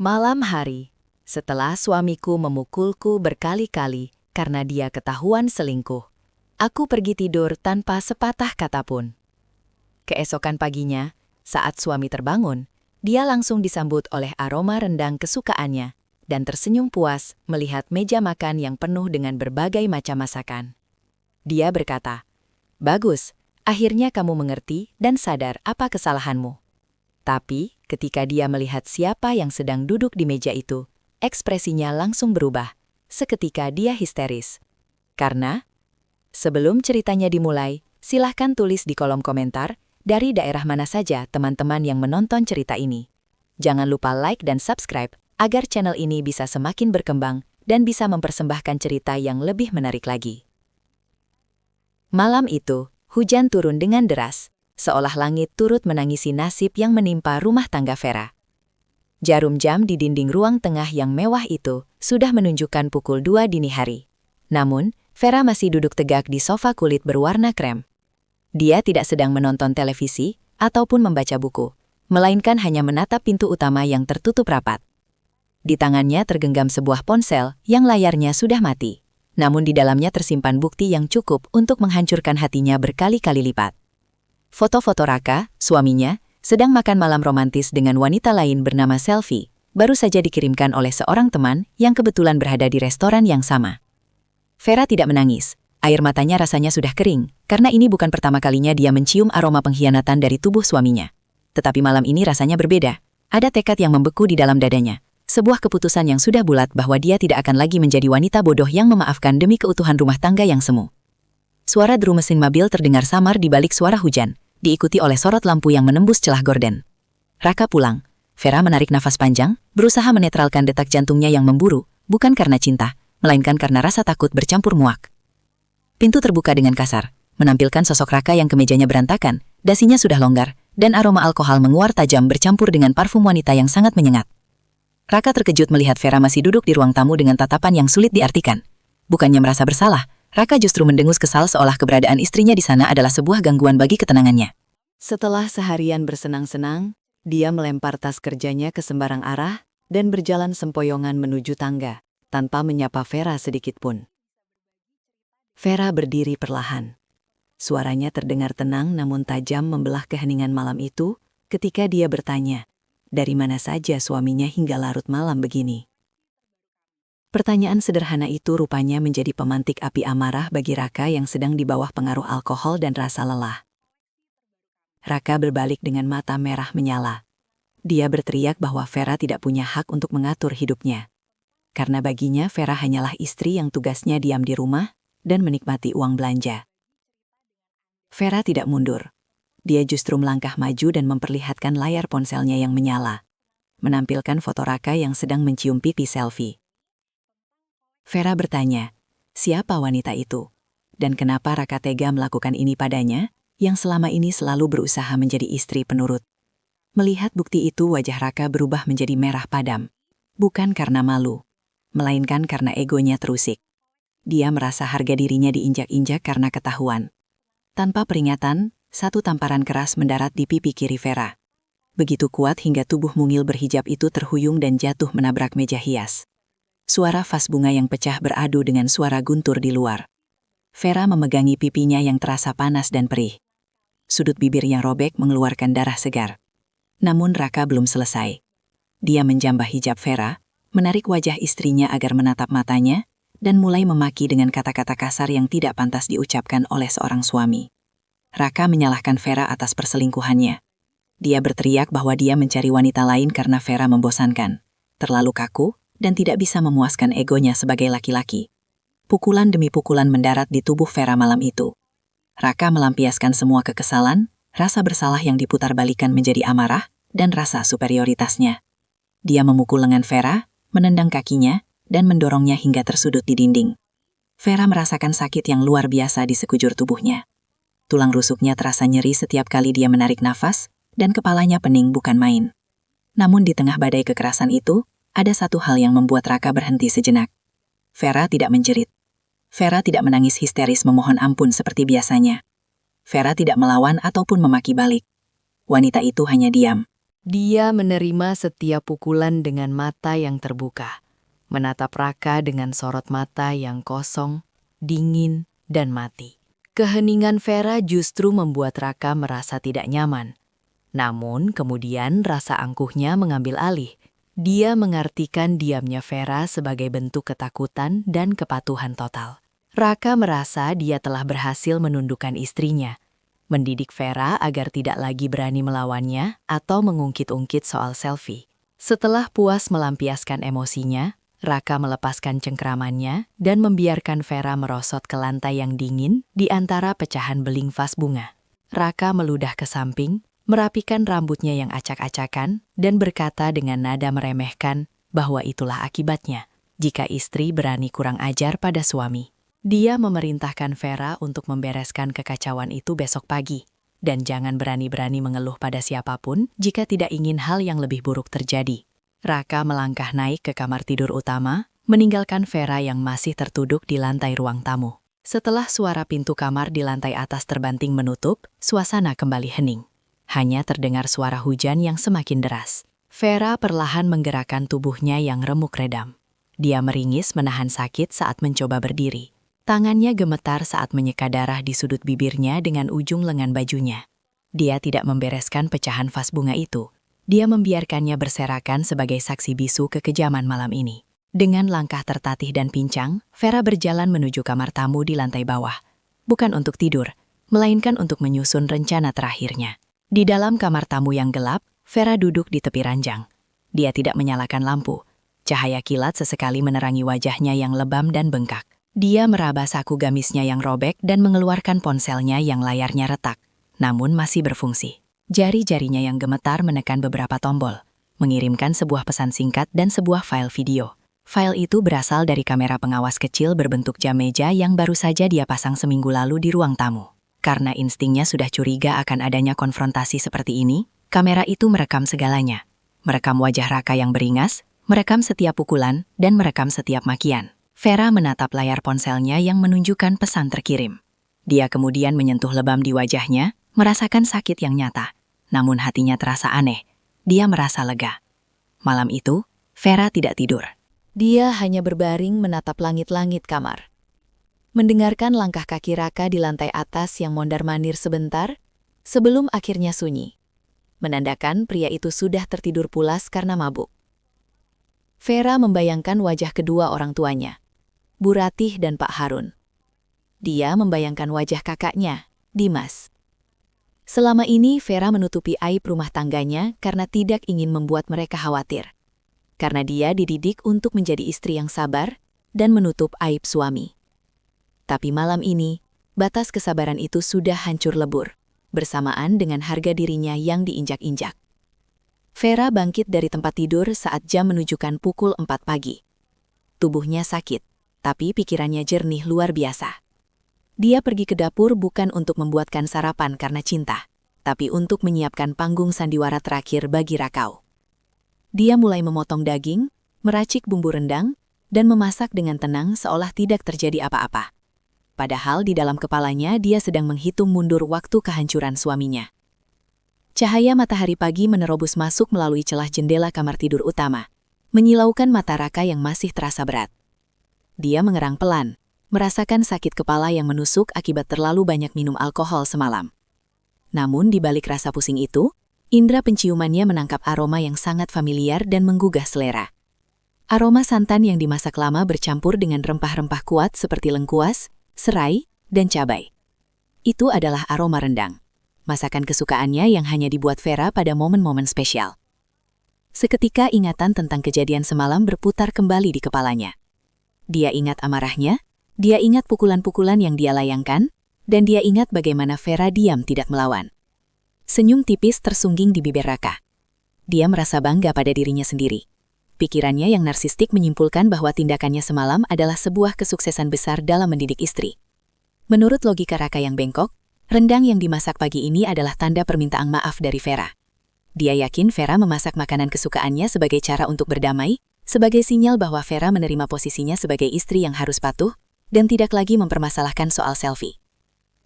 Malam hari, setelah suamiku memukulku berkali-kali karena dia ketahuan selingkuh, aku pergi tidur tanpa sepatah kata pun. Keesokan paginya, saat suami terbangun, dia langsung disambut oleh aroma rendang kesukaannya dan tersenyum puas melihat meja makan yang penuh dengan berbagai macam masakan. Dia berkata, "Bagus, akhirnya kamu mengerti dan sadar apa kesalahanmu." Tapi, ketika dia melihat siapa yang sedang duduk di meja itu, ekspresinya langsung berubah. Seketika dia histeris. Karena, sebelum ceritanya dimulai, silahkan tulis di kolom komentar dari daerah mana saja teman-teman yang menonton cerita ini. Jangan lupa like dan subscribe agar channel ini bisa semakin berkembang dan bisa mempersembahkan cerita yang lebih menarik lagi. Malam itu, hujan turun dengan deras. Seolah langit turut menangisi nasib yang menimpa rumah tangga Vera. Jarum jam di dinding ruang tengah yang mewah itu sudah menunjukkan pukul 2 dini hari. Namun, Vera masih duduk tegak di sofa kulit berwarna krem. Dia tidak sedang menonton televisi ataupun membaca buku, melainkan hanya menatap pintu utama yang tertutup rapat. Di tangannya tergenggam sebuah ponsel yang layarnya sudah mati, namun di dalamnya tersimpan bukti yang cukup untuk menghancurkan hatinya berkali-kali lipat. Foto-foto Raka, suaminya, sedang makan malam romantis dengan wanita lain bernama Selfie, baru saja dikirimkan oleh seorang teman yang kebetulan berada di restoran yang sama. Vera tidak menangis, air matanya rasanya sudah kering, karena ini bukan pertama kalinya dia mencium aroma pengkhianatan dari tubuh suaminya. Tetapi malam ini rasanya berbeda, ada tekad yang membeku di dalam dadanya, sebuah keputusan yang sudah bulat bahwa dia tidak akan lagi menjadi wanita bodoh yang memaafkan demi keutuhan rumah tangga yang semu. Suara deru mesin mobil terdengar samar di balik suara hujan, diikuti oleh sorot lampu yang menembus celah gorden. Raka pulang. Vera menarik nafas panjang, berusaha menetralkan detak jantungnya yang memburu, bukan karena cinta, melainkan karena rasa takut bercampur muak. Pintu terbuka dengan kasar, menampilkan sosok Raka yang kemejanya berantakan, dasinya sudah longgar, dan aroma alkohol menguar tajam bercampur dengan parfum wanita yang sangat menyengat. Raka terkejut melihat Vera masih duduk di ruang tamu dengan tatapan yang sulit diartikan. Bukannya merasa bersalah, Raka justru mendengus kesal seolah keberadaan istrinya di sana adalah sebuah gangguan bagi ketenangannya. Setelah seharian bersenang-senang, dia melempar tas kerjanya ke sembarang arah dan berjalan sempoyongan menuju tangga, tanpa menyapa Vera sedikitpun. Vera berdiri perlahan. Suaranya terdengar tenang namun tajam membelah keheningan malam itu ketika dia bertanya, dari mana saja suaminya hingga larut malam begini. Pertanyaan sederhana itu rupanya menjadi pemantik api amarah bagi Raka yang sedang di bawah pengaruh alkohol dan rasa lelah. Raka berbalik dengan mata merah menyala. Dia berteriak bahwa Vera tidak punya hak untuk mengatur hidupnya. Karena baginya Vera hanyalah istri yang tugasnya diam di rumah dan menikmati uang belanja. Vera tidak mundur. Dia justru melangkah maju dan memperlihatkan layar ponselnya yang menyala, menampilkan foto Raka yang sedang mencium pipi Selfie. Vera bertanya, siapa wanita itu? Dan kenapa Raka tega melakukan ini padanya, yang selama ini selalu berusaha menjadi istri penurut? Melihat bukti itu wajah Raka berubah menjadi merah padam. Bukan karena malu, melainkan karena egonya terusik. Dia merasa harga dirinya diinjak-injak karena ketahuan. Tanpa peringatan, satu tamparan keras mendarat di pipi kiri Vera. Begitu kuat hingga tubuh mungil berhijab itu terhuyung dan jatuh menabrak meja hias. Suara vas bunga yang pecah beradu dengan suara guntur di luar. Vera memegangi pipinya yang terasa panas dan perih. Sudut bibir yang robek mengeluarkan darah segar. Namun Raka belum selesai. Dia menjambah hijab Vera, menarik wajah istrinya agar menatap matanya, dan mulai memaki dengan kata-kata kasar yang tidak pantas diucapkan oleh seorang suami. Raka menyalahkan Vera atas perselingkuhannya. Dia berteriak bahwa dia mencari wanita lain karena Vera membosankan, terlalu kaku, dan tidak bisa memuaskan egonya sebagai laki-laki. Pukulan demi pukulan mendarat di tubuh Vera malam itu. Raka melampiaskan semua kekesalan, rasa bersalah yang diputar-balikan menjadi amarah, dan rasa superioritasnya. Dia memukul lengan Vera, menendang kakinya, dan mendorongnya hingga tersudut di dinding. Vera merasakan sakit yang luar biasa di sekujur tubuhnya. Tulang rusuknya terasa nyeri setiap kali dia menarik nafas, dan kepalanya pening bukan main. Namun di tengah badai kekerasan itu, ada satu hal yang membuat Raka berhenti sejenak. Vera tidak menjerit. Vera tidak menangis histeris memohon ampun seperti biasanya. Vera tidak melawan ataupun memaki balik. Wanita itu hanya diam. Dia menerima setiap pukulan dengan mata yang terbuka, menatap Raka dengan sorot mata yang kosong, dingin, dan mati. Keheningan Vera justru membuat Raka merasa tidak nyaman. Namun kemudian rasa angkuhnya mengambil alih. Dia mengartikan diamnya Vera sebagai bentuk ketakutan dan kepatuhan total. Raka merasa dia telah berhasil menundukkan istrinya, mendidik Vera agar tidak lagi berani melawannya atau mengungkit-ungkit soal selfie. Setelah puas melampiaskan emosinya, Raka melepaskan cengkramannya dan membiarkan Vera merosot ke lantai yang dingin di antara pecahan beling vas bunga. Raka meludah ke samping, merapikan rambutnya yang acak-acakan, dan berkata dengan nada meremehkan bahwa itulah akibatnya jika istri berani kurang ajar pada suami. Dia memerintahkan Vera untuk membereskan kekacauan itu besok pagi, dan jangan berani-berani mengeluh pada siapapun jika tidak ingin hal yang lebih buruk terjadi. Raka melangkah naik ke kamar tidur utama, meninggalkan Vera yang masih tertuduk di lantai ruang tamu. Setelah suara pintu kamar di lantai atas terbanting menutup, suasana kembali hening. Hanya terdengar suara hujan yang semakin deras. Vera perlahan menggerakkan tubuhnya yang remuk redam. Dia meringis menahan sakit saat mencoba berdiri. Tangannya gemetar saat menyeka darah di sudut bibirnya dengan ujung lengan bajunya. Dia tidak membereskan pecahan vas bunga itu. Dia membiarkannya berserakan sebagai saksi bisu kekejaman malam ini. Dengan langkah tertatih dan pincang, Vera berjalan menuju kamar tamu di lantai bawah. Bukan untuk tidur, melainkan untuk menyusun rencana terakhirnya. Di dalam kamar tamu yang gelap, Vera duduk di tepi ranjang. Dia tidak menyalakan lampu. Cahaya kilat sesekali menerangi wajahnya yang lebam dan bengkak. Dia meraba saku gamisnya yang robek dan mengeluarkan ponselnya yang layarnya retak, namun masih berfungsi. Jari-jarinya yang gemetar menekan beberapa tombol, mengirimkan sebuah pesan singkat dan sebuah file video. File itu berasal dari kamera pengawas kecil berbentuk jam meja yang baru saja dia pasang seminggu lalu di ruang tamu. Karena instingnya sudah curiga akan adanya konfrontasi seperti ini, kamera itu merekam segalanya. Merekam wajah Raka yang beringas, merekam setiap pukulan, dan merekam setiap makian. Vera menatap layar ponselnya yang menunjukkan pesan terkirim. Dia kemudian menyentuh lebam di wajahnya, merasakan sakit yang nyata. Namun hatinya terasa aneh. Dia merasa lega. Malam itu, Vera tidak tidur. Dia hanya berbaring menatap langit-langit kamar. Mendengarkan langkah kaki Raka di lantai atas yang mondar-mandir sebentar, sebelum akhirnya sunyi. Menandakan pria itu sudah tertidur pulas karena mabuk. Vera membayangkan wajah kedua orang tuanya, Bu Ratih dan Pak Harun. Dia membayangkan wajah kakaknya, Dimas. Selama ini Vera menutupi aib rumah tangganya karena tidak ingin membuat mereka khawatir. Karena dia dididik untuk menjadi istri yang sabar dan menutup aib suami. Tapi malam ini, batas kesabaran itu sudah hancur lebur, bersamaan dengan harga dirinya yang diinjak-injak. Vera bangkit dari tempat tidur saat jam menunjukkan pukul 4 pagi. Tubuhnya sakit, tapi pikirannya jernih luar biasa. Dia pergi ke dapur bukan untuk membuatkan sarapan karena cinta, tapi untuk menyiapkan panggung sandiwara terakhir bagi Rakau. Dia mulai memotong daging, meracik bumbu rendang, dan memasak dengan tenang seolah tidak terjadi apa-apa. Padahal di dalam kepalanya dia sedang menghitung mundur waktu kehancuran suaminya. Cahaya matahari pagi menerobos masuk melalui celah jendela kamar tidur utama, menyilaukan mata Raka yang masih terasa berat. Dia mengerang pelan, merasakan sakit kepala yang menusuk akibat terlalu banyak minum alkohol semalam. Namun di balik rasa pusing itu, indera penciumannya menangkap aroma yang sangat familiar dan menggugah selera. Aroma santan yang dimasak lama bercampur dengan rempah-rempah kuat seperti lengkuas, serai, dan cabai. Itu adalah aroma rendang, masakan kesukaannya yang hanya dibuat Vera pada momen-momen spesial. Seketika ingatan tentang kejadian semalam berputar kembali di kepalanya. Dia ingat amarahnya, dia ingat pukulan-pukulan yang dia layangkan, dan dia ingat bagaimana Vera diam tidak melawan. Senyum tipis tersungging di bibir Raka. Dia merasa bangga pada dirinya sendiri. Pikirannya yang narsistik menyimpulkan bahwa tindakannya semalam adalah sebuah kesuksesan besar dalam mendidik istri. Menurut logika Raka yang bengkok, rendang yang dimasak pagi ini adalah tanda permintaan maaf dari Vera. Dia yakin Vera memasak makanan kesukaannya sebagai cara untuk berdamai, sebagai sinyal bahwa Vera menerima posisinya sebagai istri yang harus patuh, dan tidak lagi mempermasalahkan soal selfie.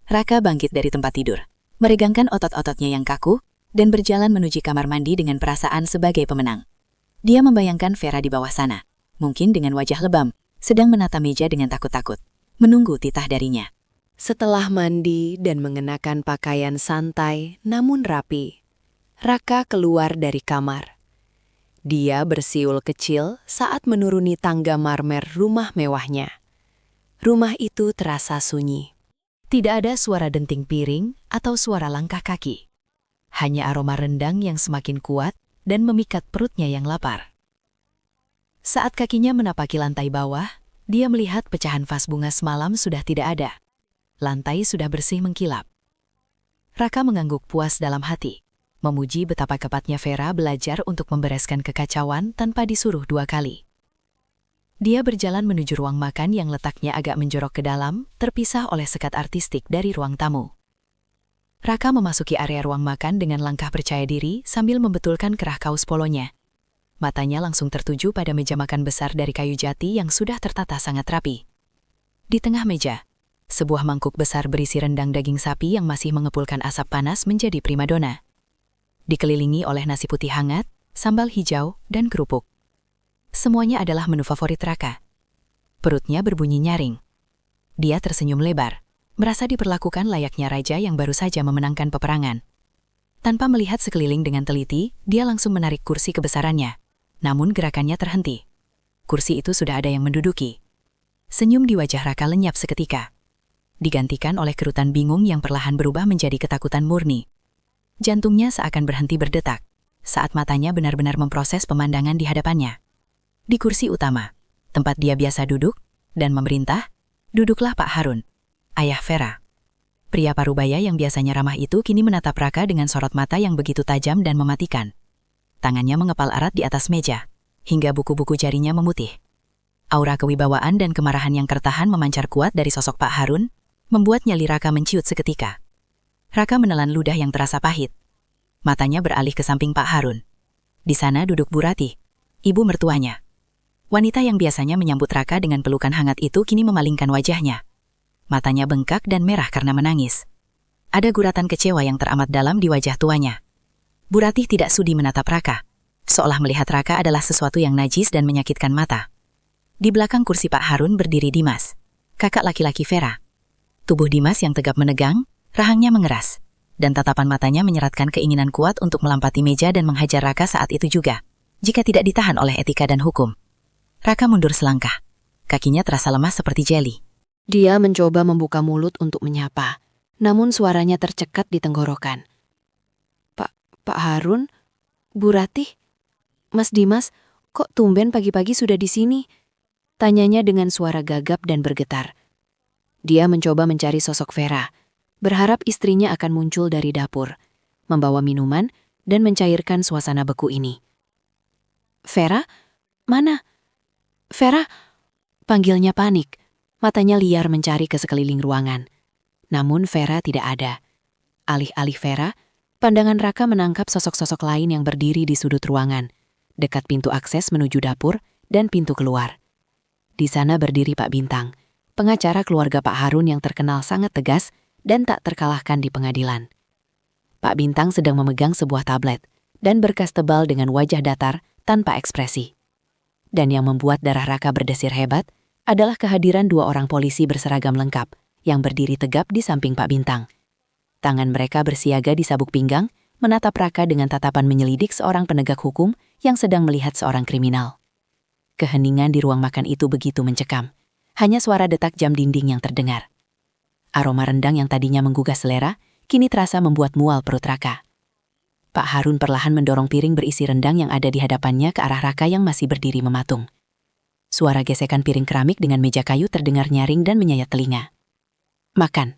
Raka bangkit dari tempat tidur, meregangkan otot-ototnya yang kaku, dan berjalan menuju kamar mandi dengan perasaan sebagai pemenang. Dia membayangkan Vera di bawah sana, mungkin dengan wajah lebam, sedang menata meja dengan takut-takut, menunggu titah darinya. Setelah mandi dan mengenakan pakaian santai namun rapi, Raka keluar dari kamar. Dia bersiul kecil saat menuruni tangga marmer rumah mewahnya. Rumah itu terasa sunyi. Tidak ada suara denting piring atau suara langkah kaki. Hanya aroma rendang yang semakin kuat dan memikat perutnya yang lapar. Saat kakinya menapaki lantai bawah, dia melihat pecahan vas bunga semalam sudah tidak ada. Lantai sudah bersih mengkilap. Raka mengangguk puas dalam hati, memuji betapa cepatnya Vera belajar untuk membereskan kekacauan tanpa disuruh 2 kali. Dia berjalan menuju ruang makan yang letaknya agak menjorok ke dalam, terpisah oleh sekat artistik dari ruang tamu. Raka memasuki area ruang makan dengan langkah percaya diri sambil membetulkan kerah kaus polonya. Matanya langsung tertuju pada meja makan besar dari kayu jati yang sudah tertata sangat rapi. Di tengah meja, sebuah mangkuk besar berisi rendang daging sapi yang masih mengepulkan asap panas menjadi primadona. Dikelilingi oleh nasi putih hangat, sambal hijau, dan kerupuk. Semuanya adalah menu favorit Raka. Perutnya berbunyi nyaring. Dia tersenyum lebar, merasa diperlakukan layaknya raja yang baru saja memenangkan peperangan. Tanpa melihat sekeliling dengan teliti, dia langsung menarik kursi kebesarannya. Namun gerakannya terhenti. Kursi itu sudah ada yang menduduki. Senyum di wajah Raka lenyap seketika, digantikan oleh kerutan bingung yang perlahan berubah menjadi ketakutan murni. Jantungnya seakan berhenti berdetak saat matanya benar-benar memproses pemandangan di hadapannya. Di kursi utama, tempat dia biasa duduk dan memerintah, duduklah Pak Harun, ayah Vera. Pria parubaya yang biasanya ramah itu kini menatap Raka dengan sorot mata yang begitu tajam dan mematikan. Tangannya mengepal erat di atas meja, hingga buku-buku jarinya memutih. Aura kewibawaan dan kemarahan yang tertahan memancar kuat dari sosok Pak Harun, membuat nyali Raka menciut seketika. Raka menelan ludah yang terasa pahit. Matanya beralih ke samping Pak Harun. Di sana duduk Bu Ratih, ibu mertuanya. Wanita yang biasanya menyambut Raka dengan pelukan hangat itu kini memalingkan wajahnya. Matanya bengkak dan merah karena menangis. Ada guratan kecewa yang teramat dalam di wajah tuanya. Bu Ratih tidak sudi menatap Raka, seolah melihat Raka adalah sesuatu yang najis dan menyakitkan mata. Di belakang kursi Pak Harun berdiri Dimas, kakak laki-laki Vera. Tubuh Dimas yang tegap menegang, rahangnya mengeras, dan tatapan matanya menyeratkan keinginan kuat untuk melampati meja dan menghajar Raka saat itu juga, jika tidak ditahan oleh etika dan hukum. Raka mundur selangkah, kakinya terasa lemah seperti jeli. Dia mencoba membuka mulut untuk menyapa, namun suaranya tercekat di tenggorokan. Pak Harun? Bu Ratih? Mas Dimas, kok tumben pagi-pagi sudah di sini? Tanyanya dengan suara gagap dan bergetar. Dia mencoba mencari sosok Vera, berharap istrinya akan muncul dari dapur, membawa minuman dan mencairkan suasana beku ini. Vera? Mana? Vera? Panggilnya panik, matanya liar mencari ke sekeliling ruangan. Namun Vera tidak ada. Alih-alih Vera, pandangan Raka menangkap sosok-sosok lain yang berdiri di sudut ruangan, dekat pintu akses menuju dapur dan pintu keluar. Di sana berdiri Pak Bintang, pengacara keluarga Pak Harun yang terkenal sangat tegas dan tak terkalahkan di pengadilan. Pak Bintang sedang memegang sebuah tablet dan berkas tebal dengan wajah datar tanpa ekspresi. Dan yang membuat darah Raka berdesir hebat adalah kehadiran 2 orang polisi berseragam lengkap yang berdiri tegap di samping Pak Bintang. Tangan mereka bersiaga di sabuk pinggang, menatap Raka dengan tatapan menyelidik seorang penegak hukum yang sedang melihat seorang kriminal. Keheningan di ruang makan itu begitu mencekam. Hanya suara detak jam dinding yang terdengar. Aroma rendang yang tadinya menggugah selera, kini terasa membuat mual perut Raka. Pak Harun perlahan mendorong piring berisi rendang yang ada di hadapannya ke arah Raka yang masih berdiri mematung. Suara gesekan piring keramik dengan meja kayu terdengar nyaring dan menyayat telinga. Makan,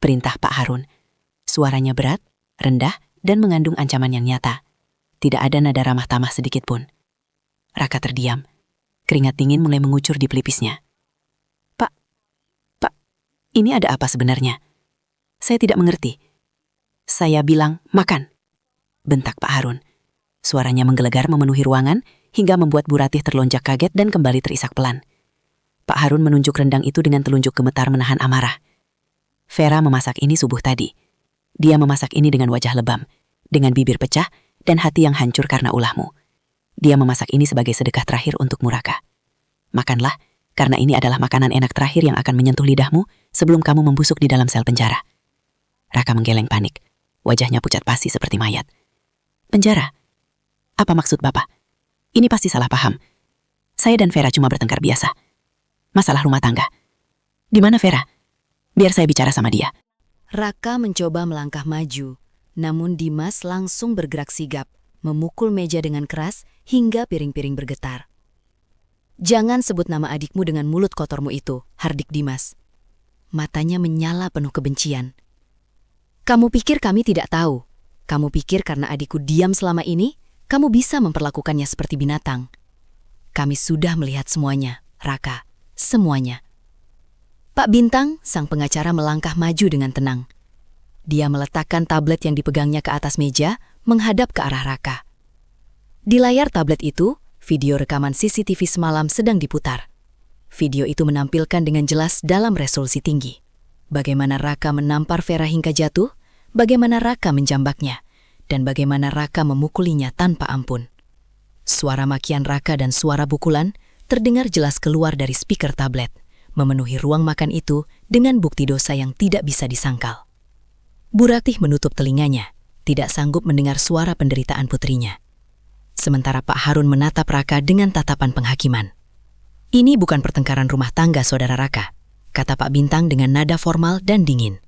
perintah Pak Harun. Suaranya berat, rendah, dan mengandung ancaman yang nyata. Tidak ada nada ramah tamah sedikit pun. Raka terdiam. Keringat dingin mulai mengucur di pelipisnya. Pak, ini ada apa sebenarnya? Saya tidak mengerti. Saya bilang, makan, bentak Pak Harun. Suaranya menggelegar memenuhi ruangan hingga membuat Bu Ratih terlonjak kaget dan kembali terisak pelan. Pak Harun menunjuk rendang itu dengan telunjuk gemetar menahan amarah. Vera memasak ini subuh tadi. Dia memasak ini dengan wajah lebam, dengan bibir pecah dan hati yang hancur karena ulahmu. Dia memasak ini sebagai sedekah terakhir untukmu, Raka. Makanlah, karena ini adalah makanan enak terakhir yang akan menyentuh lidahmu sebelum kamu membusuk di dalam sel penjara. Raka menggeleng panik. Wajahnya pucat pasi seperti mayat. Penjara? Apa maksud Bapak? Ini pasti salah paham. Saya dan Vera cuma bertengkar biasa. Masalah rumah tangga. Di mana Vera? Biar saya bicara sama dia. Raka mencoba melangkah maju, namun Dimas langsung bergerak sigap, memukul meja dengan keras hingga piring-piring bergetar. Jangan sebut nama adikmu dengan mulut kotormu itu, hardik Dimas. Matanya menyala penuh kebencian. Kamu pikir kami tidak tahu? Kamu pikir karena adikku diam selama ini, kamu bisa memperlakukannya seperti binatang? Kami sudah melihat semuanya, Raka, semuanya. Pak Bintang, sang pengacara melangkah maju dengan tenang. Dia meletakkan tablet yang dipegangnya ke atas meja, menghadap ke arah Raka. Di layar tablet itu, video rekaman CCTV semalam sedang diputar. Video itu menampilkan dengan jelas dalam resolusi tinggi. Bagaimana Raka menampar Vera hingga jatuh, bagaimana Raka menjambaknya, dan bagaimana Raka memukulinya tanpa ampun. Suara makian Raka dan suara pukulan terdengar jelas keluar dari speaker tablet, memenuhi ruang makan itu dengan bukti dosa yang tidak bisa disangkal. Bu Ratih menutup telinganya, tidak sanggup mendengar suara penderitaan putrinya. Sementara Pak Harun menatap Raka dengan tatapan penghakiman. Ini bukan pertengkaran rumah tangga, Saudara Raka, kata Pak Bintang dengan nada formal dan dingin.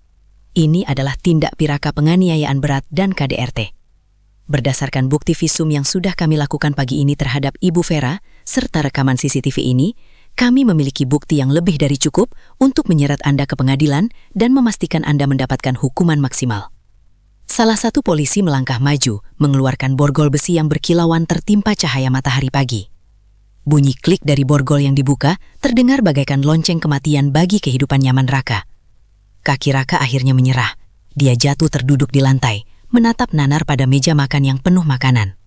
Ini adalah tindak pidana penganiayaan berat dan KDRT. Berdasarkan bukti visum yang sudah kami lakukan pagi ini terhadap Ibu Vera, serta rekaman CCTV ini, kami memiliki bukti yang lebih dari cukup untuk menyeret Anda ke pengadilan dan memastikan Anda mendapatkan hukuman maksimal. Salah satu polisi melangkah maju, mengeluarkan borgol besi yang berkilauan tertimpa cahaya matahari pagi. Bunyi klik dari borgol yang dibuka terdengar bagaikan lonceng kematian bagi kehidupan nyaman Raka. Kaki Raka akhirnya menyerah. Dia jatuh terduduk di lantai, menatap nanar pada meja makan yang penuh makanan.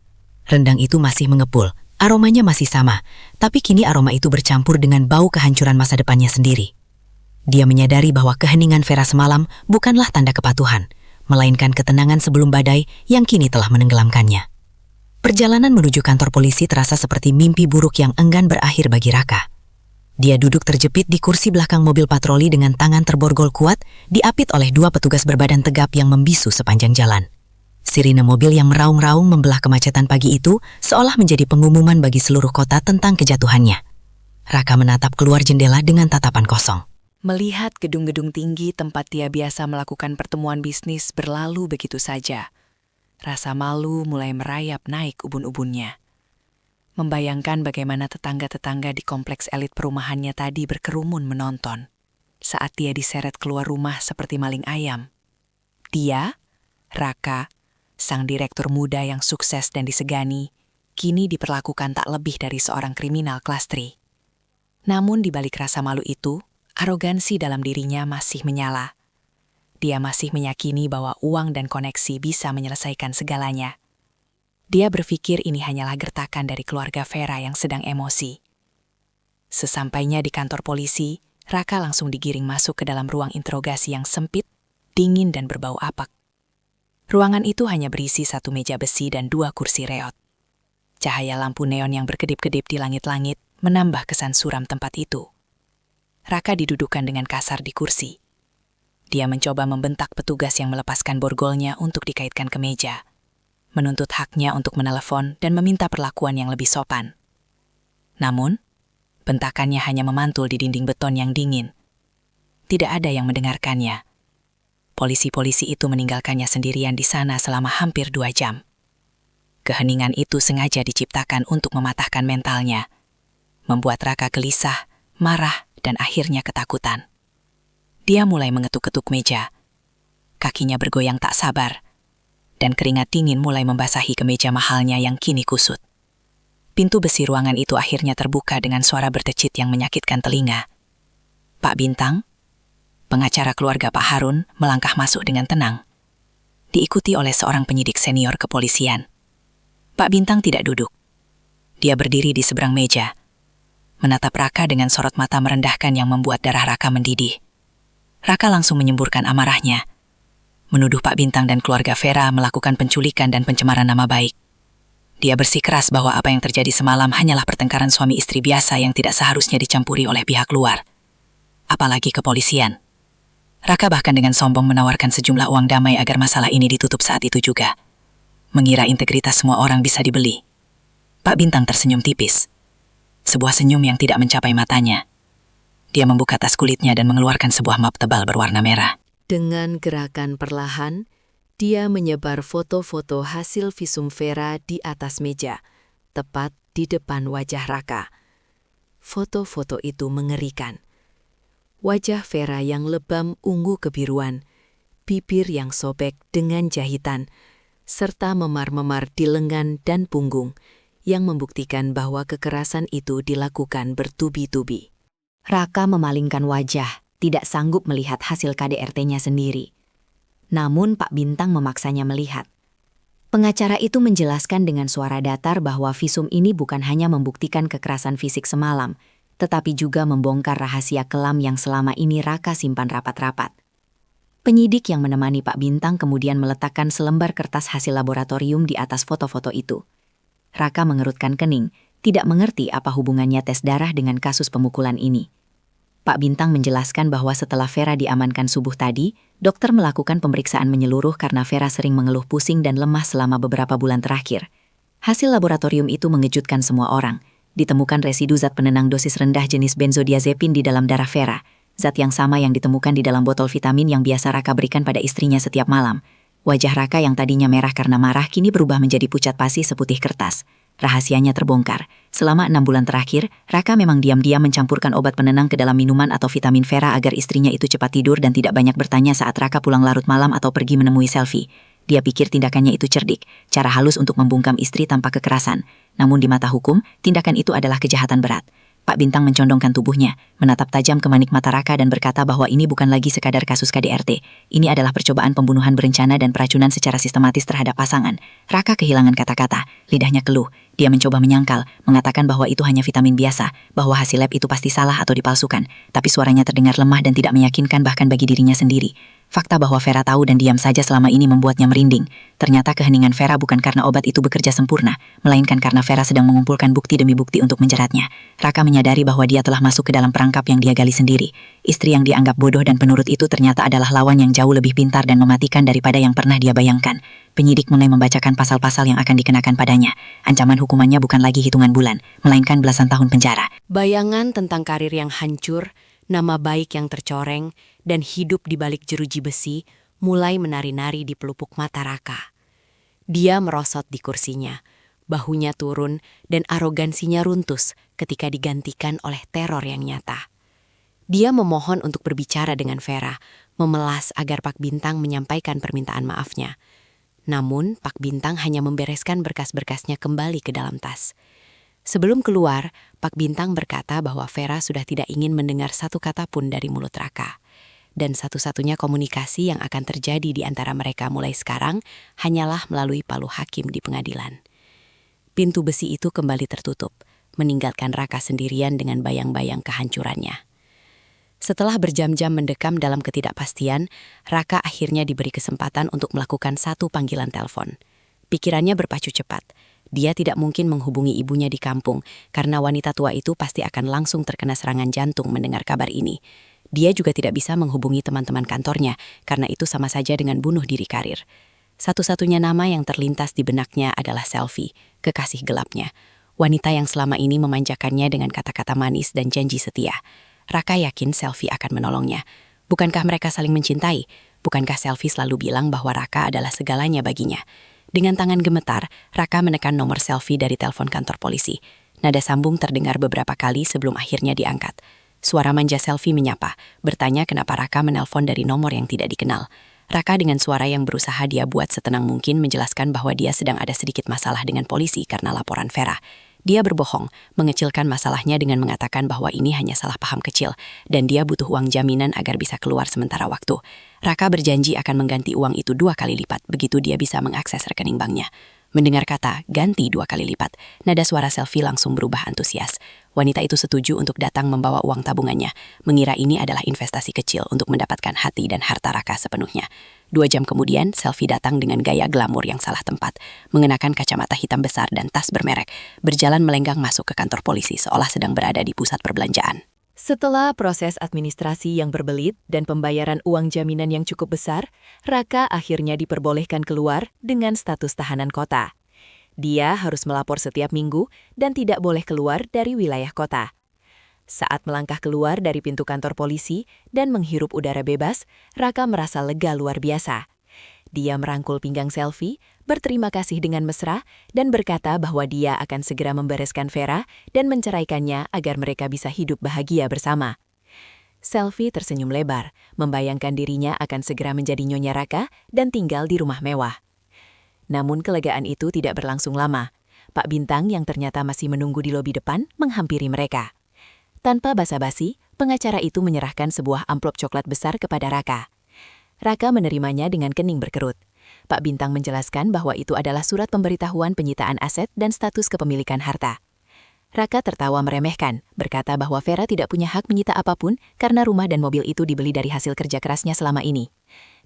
Rendang itu masih mengepul. Aromanya masih sama, tapi kini aroma itu bercampur dengan bau kehancuran masa depannya sendiri. Dia menyadari bahwa keheningan Vera semalam bukanlah tanda kepatuhan, melainkan ketenangan sebelum badai yang kini telah menenggelamkannya. Perjalanan menuju kantor polisi terasa seperti mimpi buruk yang enggan berakhir bagi Raka. Dia duduk terjepit di kursi belakang mobil patroli dengan tangan terborgol kuat, diapit oleh dua petugas berbadan tegap yang membisu sepanjang jalan. Sirine mobil yang meraung-raung membelah kemacetan pagi itu seolah menjadi pengumuman bagi seluruh kota tentang kejatuhannya. Raka menatap keluar jendela dengan tatapan kosong. Melihat gedung-gedung tinggi tempat dia biasa melakukan pertemuan bisnis berlalu begitu saja. Rasa malu mulai merayap naik ubun-ubunnya. Membayangkan bagaimana tetangga-tetangga di kompleks elit perumahannya tadi berkerumun menonton saat dia diseret keluar rumah seperti maling ayam. Dia, Raka, sang direktur muda yang sukses dan disegani, kini diperlakukan tak lebih dari seorang kriminal kelas 3. Namun di balik rasa malu itu, arogansi dalam dirinya masih menyala. Dia masih meyakini bahwa uang dan koneksi bisa menyelesaikan segalanya. Dia berpikir ini hanyalah gertakan dari keluarga Vera yang sedang emosi. Sesampainya di kantor polisi, Raka langsung digiring masuk ke dalam ruang interogasi yang sempit, dingin dan berbau apak. Ruangan itu hanya berisi satu meja besi dan dua kursi reot. Cahaya lampu neon yang berkedip-kedip di langit-langit menambah kesan suram tempat itu. Raka didudukkan dengan kasar di kursi. Dia mencoba membentak petugas yang melepaskan borgolnya untuk dikaitkan ke meja, menuntut haknya untuk menelepon dan meminta perlakuan yang lebih sopan. Namun, bentakannya hanya memantul di dinding beton yang dingin. Tidak ada yang mendengarkannya. Polisi-polisi itu meninggalkannya sendirian di sana selama hampir 2 jam. Keheningan itu sengaja diciptakan untuk mematahkan mentalnya, membuat Raka gelisah, marah, dan akhirnya ketakutan. Dia mulai mengetuk-ketuk meja. Kakinya bergoyang tak sabar, dan keringat dingin mulai membasahi kemeja mahalnya yang kini kusut. Pintu besi ruangan itu akhirnya terbuka dengan suara bertecit yang menyakitkan telinga. Pak Bintang, pengacara keluarga Pak Harun, melangkah masuk dengan tenang, diikuti oleh seorang penyidik senior kepolisian. Pak Bintang tidak duduk. Dia berdiri di seberang meja, menatap Raka dengan sorot mata merendahkan yang membuat darah Raka mendidih. Raka langsung menyemburkan amarahnya. menuduh Pak Bintang dan keluarga Vera melakukan penculikan dan pencemaran nama baik. Dia bersikeras bahwa apa yang terjadi semalam hanyalah pertengkaran suami istri biasa yang tidak seharusnya dicampuri oleh pihak luar, apalagi kepolisian. Raka bahkan dengan sombong menawarkan sejumlah uang damai agar masalah ini ditutup saat itu juga. Mengira integritas semua orang bisa dibeli. Pak Bintang tersenyum tipis. Sebuah senyum yang tidak mencapai matanya. Dia membuka tas kulitnya dan mengeluarkan sebuah map tebal berwarna merah. Dengan gerakan perlahan, dia menyebar foto-foto hasil visum Vera di atas meja, tepat di depan wajah Raka. Foto-foto itu mengerikan. Wajah Vera yang lebam ungu kebiruan, bibir yang sobek dengan jahitan, serta memar-memar di lengan dan punggung, yang membuktikan bahwa kekerasan itu dilakukan bertubi-tubi. Raka memalingkan wajah, tidak sanggup melihat hasil KDRT-nya sendiri. Namun Pak Bintang memaksanya melihat. Pengacara itu menjelaskan dengan suara datar bahwa visum ini bukan hanya membuktikan kekerasan fisik semalam, tetapi juga membongkar rahasia kelam yang selama ini Raka simpan rapat-rapat. Penyidik yang menemani Pak Bintang kemudian meletakkan selembar kertas hasil laboratorium di atas foto-foto itu. Raka mengerutkan kening, tidak mengerti apa hubungannya tes darah dengan kasus pemukulan ini. Pak Bintang menjelaskan bahwa setelah Vera diamankan subuh tadi, dokter melakukan pemeriksaan menyeluruh karena Vera sering mengeluh pusing dan lemah selama beberapa bulan terakhir. Hasil laboratorium itu mengejutkan semua orang. Ditemukan residu zat penenang dosis rendah jenis benzodiazepin di dalam darah Vera, zat yang sama yang ditemukan di dalam botol vitamin yang biasa Raka berikan pada istrinya setiap malam. Wajah Raka yang tadinya merah karena marah kini berubah menjadi pucat pasi seputih kertas. Rahasianya terbongkar. Selama 6 bulan terakhir, Raka memang diam-diam mencampurkan obat penenang ke dalam minuman atau vitamin Vera agar istrinya itu cepat tidur dan tidak banyak bertanya saat Raka pulang larut malam atau pergi menemui Selfie. Dia pikir tindakannya itu cerdik, cara halus untuk membungkam istri tanpa kekerasan. Namun di mata hukum, tindakan itu adalah kejahatan berat. Pak Bintang mencondongkan tubuhnya, menatap tajam ke manik mata Raka dan berkata bahwa ini bukan lagi sekadar kasus KDRT. Ini adalah percobaan pembunuhan berencana dan peracunan secara sistematis terhadap pasangan. Raka kehilangan kata-kata, lidahnya keluh. Dia mencoba menyangkal, mengatakan bahwa itu hanya vitamin biasa, bahwa hasil lab itu pasti salah atau dipalsukan. Tapi suaranya terdengar lemah dan tidak meyakinkan bahkan bagi dirinya sendiri. Fakta bahwa Vera tahu dan diam saja selama ini membuatnya merinding. Ternyata keheningan Vera bukan karena obat itu bekerja sempurna, melainkan karena Vera sedang mengumpulkan bukti demi bukti untuk menjeratnya. Raka menyadari bahwa dia telah masuk ke dalam perangkap yang dia gali sendiri. Istri yang dianggap bodoh dan penurut itu ternyata adalah lawan yang jauh lebih pintar dan mematikan daripada yang pernah dia bayangkan. Penyidik mulai membacakan pasal-pasal yang akan dikenakan padanya. Ancaman hukumannya bukan lagi hitungan bulan, melainkan belasan tahun penjara. Bayangan tentang karir yang hancur, nama baik yang tercoreng, dan hidup di balik jeruji besi mulai menari-nari di pelupuk mata Raka. Dia merosot di kursinya, bahunya turun dan arogansinya runtus ketika digantikan oleh teror yang nyata. Dia memohon untuk berbicara dengan Vera, memelas agar Pak Bintang menyampaikan permintaan maafnya. Namun, Pak Bintang hanya membereskan berkas-berkasnya kembali ke dalam tas. Sebelum keluar, Pak Bintang berkata bahwa Vera sudah tidak ingin mendengar satu kata pun dari mulut Raka. Dan satu-satunya komunikasi yang akan terjadi di antara mereka mulai sekarang hanyalah melalui palu hakim di pengadilan. Pintu besi itu kembali tertutup, meninggalkan Raka sendirian dengan bayang-bayang kehancurannya. Setelah berjam-jam mendekam dalam ketidakpastian, Raka akhirnya diberi kesempatan untuk melakukan satu panggilan telepon. Pikirannya berpacu cepat. Dia tidak mungkin menghubungi ibunya di kampung karena wanita tua itu pasti akan langsung terkena serangan jantung mendengar kabar ini. Dia juga tidak bisa menghubungi teman-teman kantornya karena itu sama saja dengan bunuh diri karir. Satu-satunya nama yang terlintas di benaknya adalah Selfie, kekasih gelapnya. Wanita yang selama ini memanjakannya dengan kata-kata manis dan janji setia. Raka yakin Selfie akan menolongnya. Bukankah mereka saling mencintai? Bukankah Selfie selalu bilang bahwa Raka adalah segalanya baginya? Dengan tangan gemetar, Raka menekan nomor Selfie dari telepon kantor polisi. Nada sambung terdengar beberapa kali sebelum akhirnya diangkat. Suara manja Selfie menyapa, bertanya kenapa Raka menelpon dari nomor yang tidak dikenal. Raka dengan suara yang berusaha dia buat setenang mungkin menjelaskan bahwa dia sedang ada sedikit masalah dengan polisi karena laporan Vera. Dia berbohong, mengecilkan masalahnya dengan mengatakan bahwa ini hanya salah paham kecil, dan dia butuh uang jaminan agar bisa keluar sementara waktu. Raka berjanji akan mengganti uang itu 2 kali lipat, begitu dia bisa mengakses rekening banknya. Mendengar kata, ganti 2 kali lipat, nada suara Selfie langsung berubah antusias. Wanita itu setuju untuk datang membawa uang tabungannya, mengira ini adalah investasi kecil untuk mendapatkan hati dan harta Raka sepenuhnya. 2 jam kemudian, Selfie datang dengan gaya glamor yang salah tempat, mengenakan kacamata hitam besar dan tas bermerek, berjalan melenggang masuk ke kantor polisi seolah sedang berada di pusat perbelanjaan. Setelah proses administrasi yang berbelit dan pembayaran uang jaminan yang cukup besar, Raka akhirnya diperbolehkan keluar dengan status tahanan kota. Dia harus melapor setiap minggu dan tidak boleh keluar dari wilayah kota. Saat melangkah keluar dari pintu kantor polisi dan menghirup udara bebas, Raka merasa lega luar biasa. Dia merangkul pinggang Selfie, berterima kasih dengan mesra, dan berkata bahwa dia akan segera membereskan Vera dan menceraikannya agar mereka bisa hidup bahagia bersama. Selfie tersenyum lebar, membayangkan dirinya akan segera menjadi Nyonya Raka dan tinggal di rumah mewah. Namun kelegaan itu tidak berlangsung lama. Pak Bintang yang ternyata masih menunggu di lobi depan menghampiri mereka. Tanpa basa-basi, pengacara itu menyerahkan sebuah amplop coklat besar kepada Raka. Raka menerimanya dengan kening berkerut. Pak Bintang menjelaskan bahwa itu adalah surat pemberitahuan penyitaan aset dan status kepemilikan harta. Raka tertawa meremehkan, berkata bahwa Vera tidak punya hak menyita apapun karena rumah dan mobil itu dibeli dari hasil kerja kerasnya selama ini.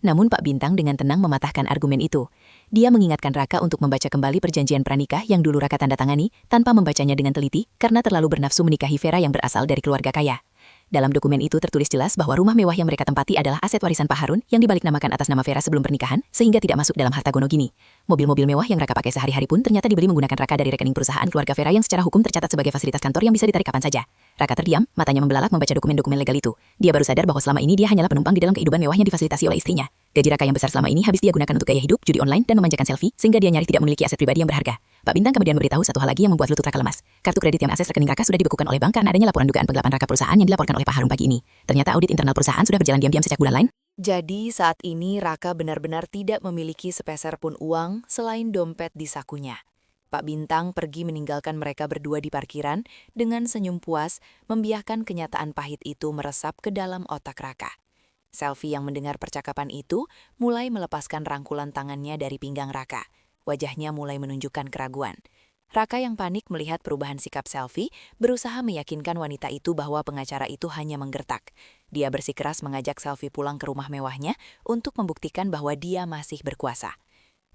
Namun Pak Bintang dengan tenang mematahkan argumen itu. Dia mengingatkan Raka untuk membaca kembali perjanjian pranikah yang dulu Raka tanda tangani tanpa membacanya dengan teliti karena terlalu bernafsu menikahi Vera yang berasal dari keluarga kaya. Dalam dokumen itu tertulis jelas bahwa rumah mewah yang mereka tempati adalah aset warisan Pak Harun yang dibalik-namakan atas nama Vera sebelum pernikahan, sehingga tidak masuk dalam harta gono gini. Mobil-mobil mewah yang Raka pakai sehari-hari pun ternyata dibeli menggunakan Raka dari rekening perusahaan keluarga Vera yang secara hukum tercatat sebagai fasilitas kantor yang bisa ditarik kapan saja. Raka terdiam, matanya membelalak membaca dokumen-dokumen legal itu. Dia baru sadar bahwa selama ini dia hanyalah penumpang di dalam kehidupan mewah yang difasilitasi oleh istrinya. Gaji Raka yang besar selama ini habis dia gunakan untuk gaya hidup, judi online, dan memanjakan selfie, sehingga dia nyaris tidak memiliki aset pribadi yang berharga. Pak Bintang kemudian memberitahu satu hal lagi yang membuat lutut Raka lemas. Kartu kredit yang akses rekening Raka sudah dibekukan oleh bank karena adanya laporan dugaan penggelapan Raka perusahaan yang dilaporkan oleh Pak Harun pagi ini. Ternyata audit internal perusahaan sudah berjalan diam-diam sejak bulan lain. Jadi saat ini Raka benar-benar tidak memiliki sepeser pun uang selain dompet di sakunya. Pak Bintang pergi meninggalkan mereka berdua di parkiran dengan senyum puas, membiarkan kenyataan pahit itu meresap ke dalam otak Raka. Selfie yang mendengar percakapan itu mulai melepaskan rangkulan tangannya dari pinggang Raka. Wajahnya mulai menunjukkan keraguan. Raka yang panik melihat perubahan sikap Selfie, berusaha meyakinkan wanita itu bahwa pengacara itu hanya menggertak. Dia bersikeras mengajak Selfie pulang ke rumah mewahnya untuk membuktikan bahwa dia masih berkuasa.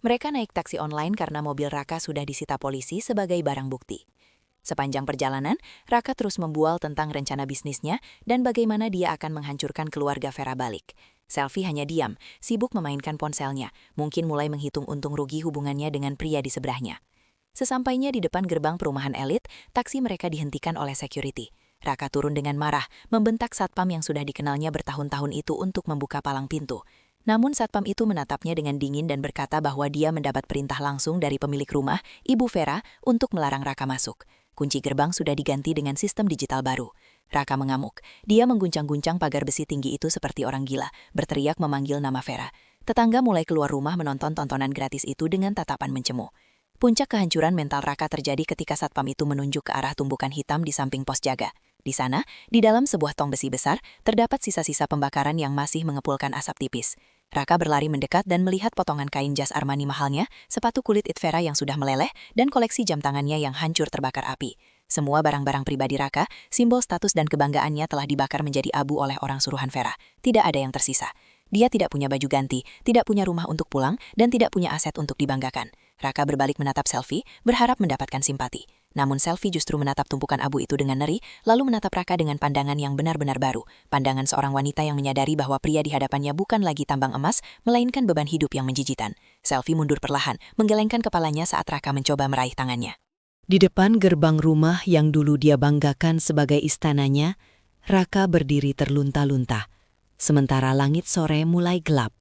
Mereka naik taksi online karena mobil Raka sudah disita polisi sebagai barang bukti. Sepanjang perjalanan, Raka terus membual tentang rencana bisnisnya dan bagaimana dia akan menghancurkan keluarga Vera balik. Selfie hanya diam, sibuk memainkan ponselnya, mungkin mulai menghitung untung rugi hubungannya dengan pria di sebelahnya. Sesampainya di depan gerbang perumahan elit, taksi mereka dihentikan oleh security. Raka turun dengan marah, membentak satpam yang sudah dikenalnya bertahun-tahun itu untuk membuka palang pintu. Namun satpam itu menatapnya dengan dingin dan berkata bahwa dia mendapat perintah langsung dari pemilik rumah, Ibu Vera, untuk melarang Raka masuk. Kunci gerbang sudah diganti dengan sistem digital baru. Raka mengamuk. Dia mengguncang-guncang pagar besi tinggi itu seperti orang gila, berteriak memanggil nama Vera. Tetangga mulai keluar rumah menonton tontonan gratis itu dengan tatapan mencemu. Puncak kehancuran mental Raka terjadi ketika satpam itu menunjuk ke arah tumbukan hitam di samping pos jaga. Di sana, di dalam sebuah tong besi besar, terdapat sisa-sisa pembakaran yang masih mengepulkan asap tipis. Raka berlari mendekat dan melihat potongan kain jas Armani mahalnya, sepatu kulit It Vera yang sudah meleleh, dan koleksi jam tangannya yang hancur terbakar api. Semua barang-barang pribadi Raka, simbol status dan kebanggaannya telah dibakar menjadi abu oleh orang suruhan Vera. Tidak ada yang tersisa. Dia tidak punya baju ganti, tidak punya rumah untuk pulang, dan tidak punya aset untuk dibanggakan. Raka berbalik menatap Selfie, berharap mendapatkan simpati. Namun Selfie justru menatap tumpukan abu itu dengan ngeri, lalu menatap Raka dengan pandangan yang benar-benar baru. Pandangan seorang wanita yang menyadari bahwa pria di hadapannya bukan lagi tambang emas, melainkan beban hidup yang menjijikan. Selfie mundur perlahan, menggelengkan kepalanya saat Raka mencoba meraih tangannya. Di depan gerbang rumah yang dulu dia banggakan sebagai istananya, Raka berdiri terlunta-lunta. Sementara langit sore mulai gelap,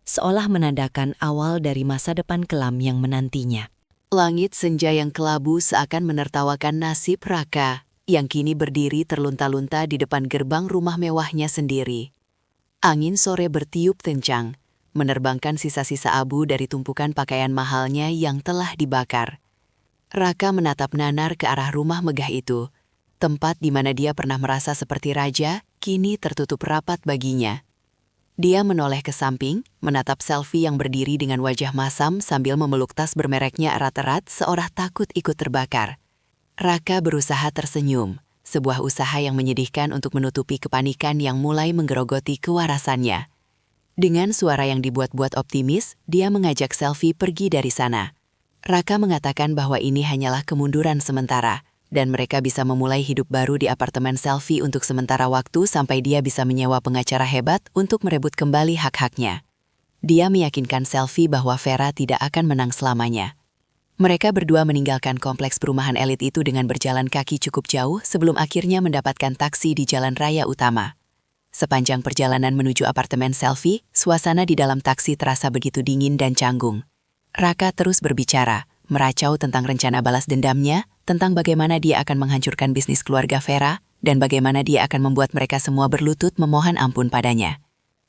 seolah menandakan awal dari masa depan kelam yang menantinya. Langit senja yang kelabu seakan menertawakan nasib Raka, yang kini berdiri terlunta-lunta di depan gerbang rumah mewahnya sendiri. Angin sore bertiup kencang, menerbangkan sisa-sisa abu dari tumpukan pakaian mahalnya yang telah dibakar. Raka menatap nanar ke arah rumah megah itu. Tempat di mana dia pernah merasa seperti raja, kini tertutup rapat baginya. Dia menoleh ke samping, menatap Selfie yang berdiri dengan wajah masam sambil memeluk tas bermereknya erat-erat seolah takut ikut terbakar. Raka berusaha tersenyum, sebuah usaha yang menyedihkan untuk menutupi kepanikan yang mulai menggerogoti kewarasannya. Dengan suara yang dibuat-buat optimis, dia mengajak Selfie pergi dari sana. Raka mengatakan bahwa ini hanyalah kemunduran sementara, dan mereka bisa memulai hidup baru di apartemen Selfie untuk sementara waktu sampai dia bisa menyewa pengacara hebat untuk merebut kembali hak-haknya. Dia meyakinkan Selfie bahwa Vera tidak akan menang selamanya. Mereka berdua meninggalkan kompleks perumahan elit itu dengan berjalan kaki cukup jauh sebelum akhirnya mendapatkan taksi di jalan raya utama. Sepanjang perjalanan menuju apartemen Selfie, suasana di dalam taksi terasa begitu dingin dan canggung. Raka terus berbicara, meracau tentang rencana balas dendamnya, tentang bagaimana dia akan menghancurkan bisnis keluarga Vera, dan bagaimana dia akan membuat mereka semua berlutut memohon ampun padanya.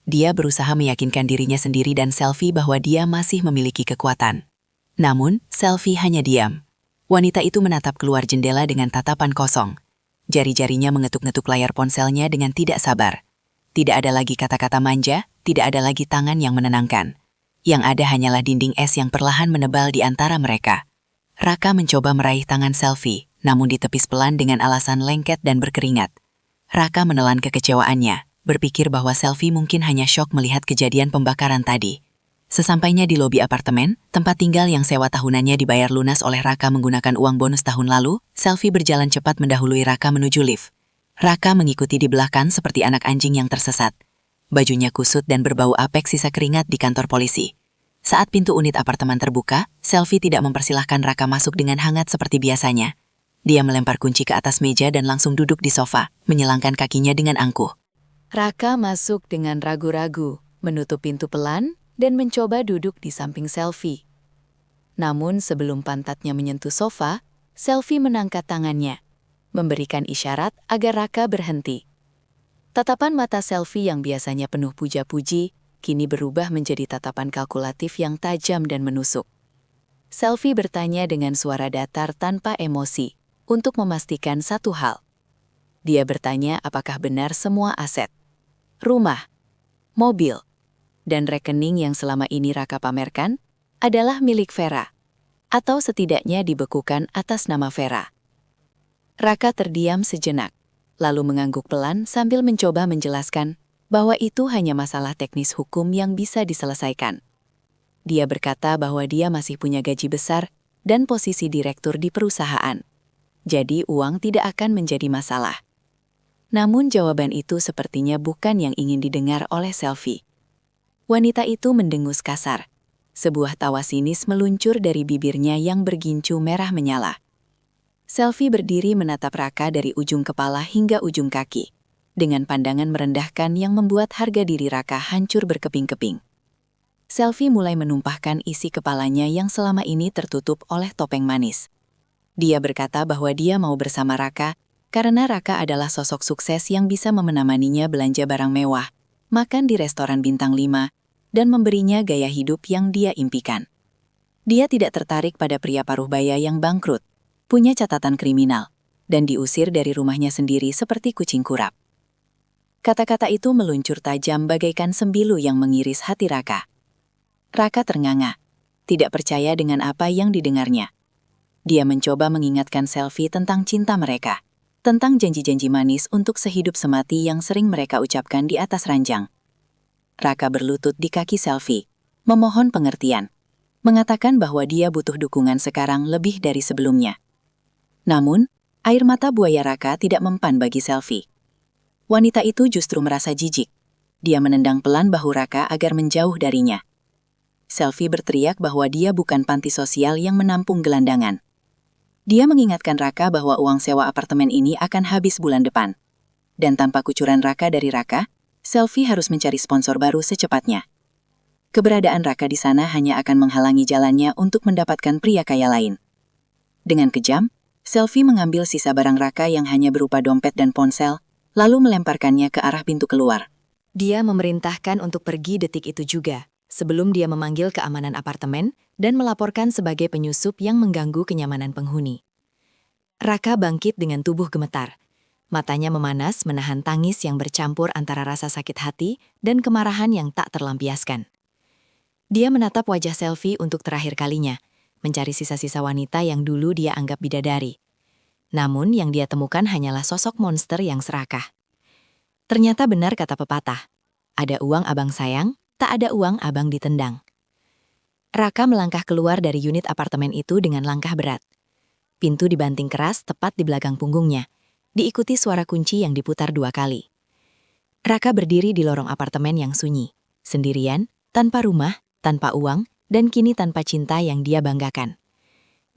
Dia berusaha meyakinkan dirinya sendiri dan Selfie bahwa dia masih memiliki kekuatan. Namun, Selfie hanya diam. Wanita itu menatap keluar jendela dengan tatapan kosong. Jari-jarinya mengetuk-ngetuk layar ponselnya dengan tidak sabar. Tidak ada lagi kata-kata manja, tidak ada lagi tangan yang menenangkan. Yang ada hanyalah dinding es yang perlahan menebal di antara mereka. Raka mencoba meraih tangan Selfie, namun ditepis pelan dengan alasan lengket dan berkeringat. Raka menelan kekecewaannya, berpikir bahwa Selfie mungkin hanya syok melihat kejadian pembakaran tadi. Sesampainya di lobi apartemen, tempat tinggal yang sewa tahunannya dibayar lunas oleh Raka menggunakan uang bonus tahun lalu, Selfie berjalan cepat mendahului Raka menuju lift. Raka mengikuti di belakang seperti anak anjing yang tersesat. Bajunya kusut dan berbau apek sisa keringat di kantor polisi. Saat pintu unit apartemen terbuka, Selfie tidak mempersilahkan Raka masuk dengan hangat seperti biasanya. Dia melempar kunci ke atas meja dan langsung duduk di sofa, menyelangkan kakinya dengan angkuh. Raka masuk dengan ragu-ragu, menutup pintu pelan, dan mencoba duduk di samping Selfie. Namun sebelum pantatnya menyentuh sofa, Selfie mengangkat tangannya, memberikan isyarat agar Raka berhenti. Tatapan mata Selfie yang biasanya penuh puja-puji, kini berubah menjadi tatapan kalkulatif yang tajam dan menusuk. Selfie bertanya dengan suara datar tanpa emosi, untuk memastikan satu hal. Dia bertanya apakah benar semua aset, rumah, mobil, dan rekening yang selama ini Raka pamerkan adalah milik Vera, atau setidaknya dibekukan atas nama Vera. Raka terdiam sejenak, lalu mengangguk pelan sambil mencoba menjelaskan bahwa itu hanya masalah teknis hukum yang bisa diselesaikan. Dia berkata bahwa dia masih punya gaji besar dan posisi direktur di perusahaan. Jadi uang tidak akan menjadi masalah. Namun jawaban itu sepertinya bukan yang ingin didengar oleh Selfie. Wanita itu mendengus kasar. Sebuah tawa sinis meluncur dari bibirnya yang bergincu merah menyala. Selfie berdiri menatap Raka dari ujung kepala hingga ujung kaki, dengan pandangan merendahkan yang membuat harga diri Raka hancur berkeping-keping. Selfie mulai menumpahkan isi kepalanya yang selama ini tertutup oleh topeng manis. Dia berkata bahwa dia mau bersama Raka karena Raka adalah sosok sukses yang bisa menemaninya belanja barang mewah, makan di restoran bintang 5, dan memberinya gaya hidup yang dia impikan. Dia tidak tertarik pada pria paruh baya yang bangkrut, punya catatan kriminal, dan diusir dari rumahnya sendiri seperti kucing kurap. Kata-kata itu meluncur tajam bagaikan sembilu yang mengiris hati Raka. Raka ternganga, tidak percaya dengan apa yang didengarnya. Dia mencoba mengingatkan Selfie tentang cinta mereka, tentang janji-janji manis untuk sehidup semati yang sering mereka ucapkan di atas ranjang. Raka berlutut di kaki Selfie, memohon pengertian, mengatakan bahwa dia butuh dukungan sekarang lebih dari sebelumnya. Namun, air mata buaya Raka tidak mempan bagi Selfie. Wanita itu justru merasa jijik. Dia menendang pelan bahu Raka agar menjauh darinya. Selfie berteriak bahwa dia bukan panti sosial yang menampung gelandangan. Dia mengingatkan Raka bahwa uang sewa apartemen ini akan habis bulan depan. Dan tanpa kucuran Raka dari Raka, Selfie harus mencari sponsor baru secepatnya. Keberadaan Raka di sana hanya akan menghalangi jalannya untuk mendapatkan pria kaya lain. Dengan kejam, Selfie mengambil sisa barang Raka yang hanya berupa dompet dan ponsel, lalu melemparkannya ke arah pintu keluar. Dia memerintahkan untuk pergi detik itu juga, sebelum dia memanggil keamanan apartemen dan melaporkan sebagai penyusup yang mengganggu kenyamanan penghuni. Raka bangkit dengan tubuh gemetar. Matanya memanas menahan tangis yang bercampur antara rasa sakit hati dan kemarahan yang tak terlampiaskan. Dia menatap wajah Selfie untuk terakhir kalinya, mencari sisa-sisa wanita yang dulu dia anggap bidadari. Namun yang dia temukan hanyalah sosok monster yang serakah. Ternyata benar kata pepatah, ada uang abang sayang, Tak ada uang, abang ditendang. Raka melangkah keluar dari unit apartemen itu dengan langkah berat. Pintu dibanting keras tepat di belakang punggungnya, diikuti suara kunci yang diputar 2 kali. Raka berdiri di lorong apartemen yang sunyi, sendirian, tanpa rumah, tanpa uang, dan kini tanpa cinta yang dia banggakan.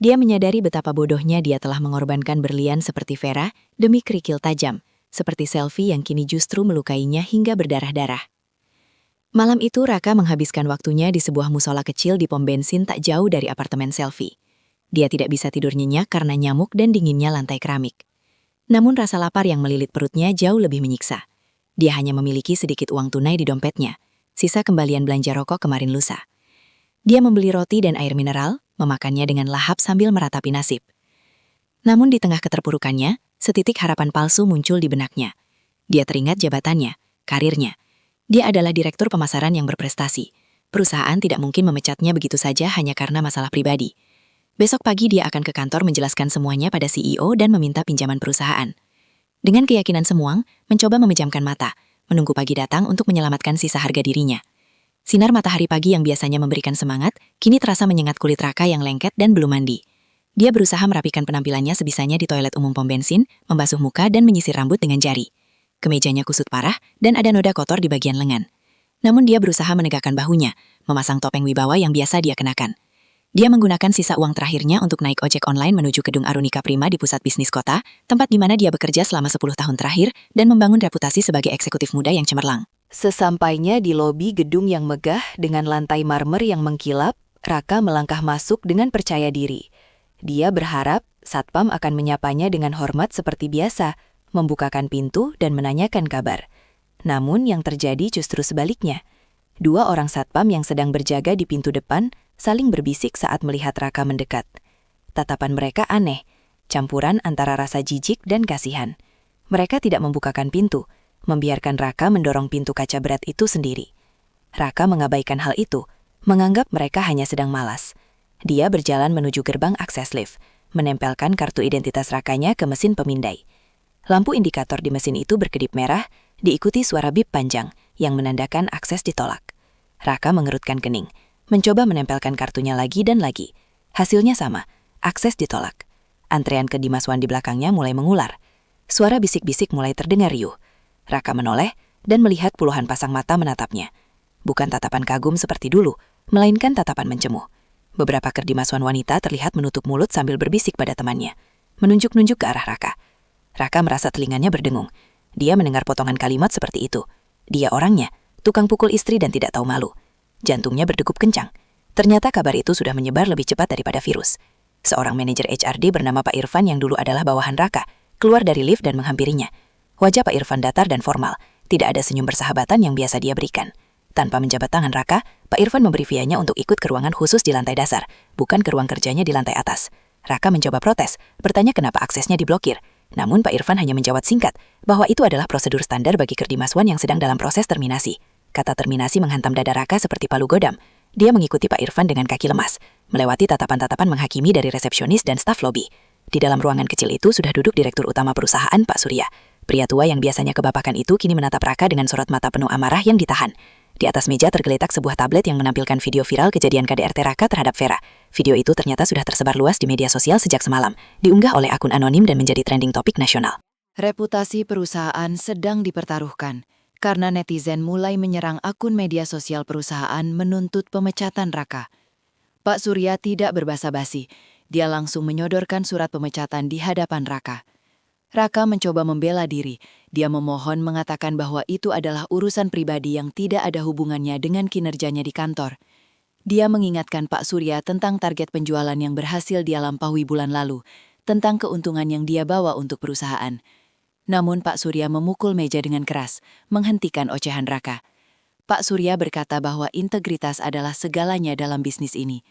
Dia menyadari betapa bodohnya dia telah mengorbankan berlian seperti Vera demi kerikil tajam, seperti selfie yang kini justru melukainya hingga berdarah-darah. Malam itu Raka menghabiskan waktunya di sebuah musola kecil di pom bensin tak jauh dari apartemen selfie. Dia tidak bisa tidur nyenyak karena nyamuk dan dinginnya lantai keramik. Namun rasa lapar yang melilit perutnya jauh lebih menyiksa. Dia hanya memiliki sedikit uang tunai di dompetnya, sisa kembalian belanja rokok kemarin lusa. Dia membeli roti dan air mineral, memakannya dengan lahap sambil meratapi nasib. Namun di tengah keterpurukannya, setitik harapan palsu muncul di benaknya. Dia teringat jabatannya, karirnya. Dia adalah direktur pemasaran yang berprestasi. Perusahaan tidak mungkin memecatnya begitu saja hanya karena masalah pribadi. Besok pagi dia akan ke kantor menjelaskan semuanya pada CEO dan meminta pinjaman perusahaan. Dengan keyakinan semuang, mencoba memejamkan mata, menunggu pagi datang untuk menyelamatkan sisa harga dirinya. Sinar matahari pagi yang biasanya memberikan semangat, kini terasa menyengat kulit Raka yang lengket dan belum mandi. Dia berusaha merapikan penampilannya sebisanya di toilet umum pom bensin, membasuh muka dan menyisir rambut dengan jari. Kemejanya kusut parah dan ada noda kotor di bagian lengan. Namun dia berusaha menegakkan bahunya, memasang topeng wibawa yang biasa dia kenakan. Dia menggunakan sisa uang terakhirnya untuk naik ojek online menuju gedung Arunika Prima di pusat bisnis kota, tempat di mana dia bekerja selama 10 tahun terakhir dan membangun reputasi sebagai eksekutif muda yang cemerlang. Sesampainya di lobi gedung yang megah dengan lantai marmer yang mengkilap, Raka melangkah masuk dengan percaya diri. Dia berharap satpam akan menyapanya dengan hormat seperti biasa, membukakan pintu dan menanyakan kabar. Namun yang terjadi justru sebaliknya. 2 orang satpam yang sedang berjaga di pintu depan saling berbisik saat melihat Raka mendekat. Tatapan mereka aneh, campuran antara rasa jijik dan kasihan. Mereka tidak membukakan pintu, membiarkan Raka mendorong pintu kaca berat itu sendiri. Raka mengabaikan hal itu, menganggap mereka hanya sedang malas. Dia berjalan menuju gerbang akses lift, menempelkan kartu identitas Rakanya ke mesin pemindai. Lampu indikator di mesin itu berkedip merah, diikuti suara bip panjang yang menandakan akses ditolak. Raka mengerutkan kening, mencoba menempelkan kartunya lagi dan lagi. Hasilnya sama, akses ditolak. Antrean ke Dimas Wan di belakangnya mulai mengular. Suara bisik-bisik mulai terdengar riuh. Raka menoleh dan melihat puluhan pasang mata menatapnya. Bukan tatapan kagum seperti dulu, melainkan tatapan mencemuh. Beberapa kerdimasuan wanita terlihat menutup mulut sambil berbisik pada temannya, menunjuk-nunjuk ke arah Raka. Raka merasa telinganya berdengung. Dia mendengar potongan kalimat seperti itu. Dia orangnya, tukang pukul istri dan tidak tahu malu. Jantungnya berdegup kencang. Ternyata kabar itu sudah menyebar lebih cepat daripada virus. Seorang manajer HRD bernama Pak Irfan yang dulu adalah bawahan Raka, keluar dari lift dan menghampirinya. Wajah Pak Irfan datar dan formal, tidak ada senyum bersahabatan yang biasa dia berikan. Tanpa menjabat tangan Raka, Pak Irfan memberi Vianya untuk ikut ke ruangan khusus di lantai dasar, bukan ke ruang kerjanya di lantai atas. Raka mencoba protes, bertanya kenapa aksesnya diblokir. Namun Pak Irfan hanya menjawab singkat, bahwa itu adalah prosedur standar bagi Kerdimaswan yang sedang dalam proses terminasi. Kata terminasi menghantam dada Raka seperti palu godam. Dia mengikuti Pak Irfan dengan kaki lemas, melewati tatapan-tatapan menghakimi dari resepsionis dan staf lobi. Di dalam ruangan kecil itu sudah duduk direktur utama perusahaan, Pak Surya. Pria tua yang biasanya kebapakan itu kini menatap Raka dengan sorot mata penuh amarah yang ditahan. Di atas meja tergeletak sebuah tablet yang menampilkan video viral kejadian KDRT Raka terhadap Vera. Video itu ternyata sudah tersebar luas di media sosial sejak semalam, diunggah oleh akun anonim dan menjadi trending topik nasional. Reputasi perusahaan sedang dipertaruhkan karena netizen mulai menyerang akun media sosial perusahaan menuntut pemecatan Raka. Pak Surya tidak berbasa-basi, dia langsung menyodorkan surat pemecatan di hadapan Raka. Raka mencoba membela diri. Dia memohon mengatakan bahwa itu adalah urusan pribadi yang tidak ada hubungannya dengan kinerjanya di kantor. Dia mengingatkan Pak Surya tentang target penjualan yang berhasil dia lampaui bulan lalu, tentang keuntungan yang dia bawa untuk perusahaan. Namun Pak Surya memukul meja dengan keras, menghentikan ocehan Raka. Pak Surya berkata bahwa integritas adalah segalanya dalam bisnis ini.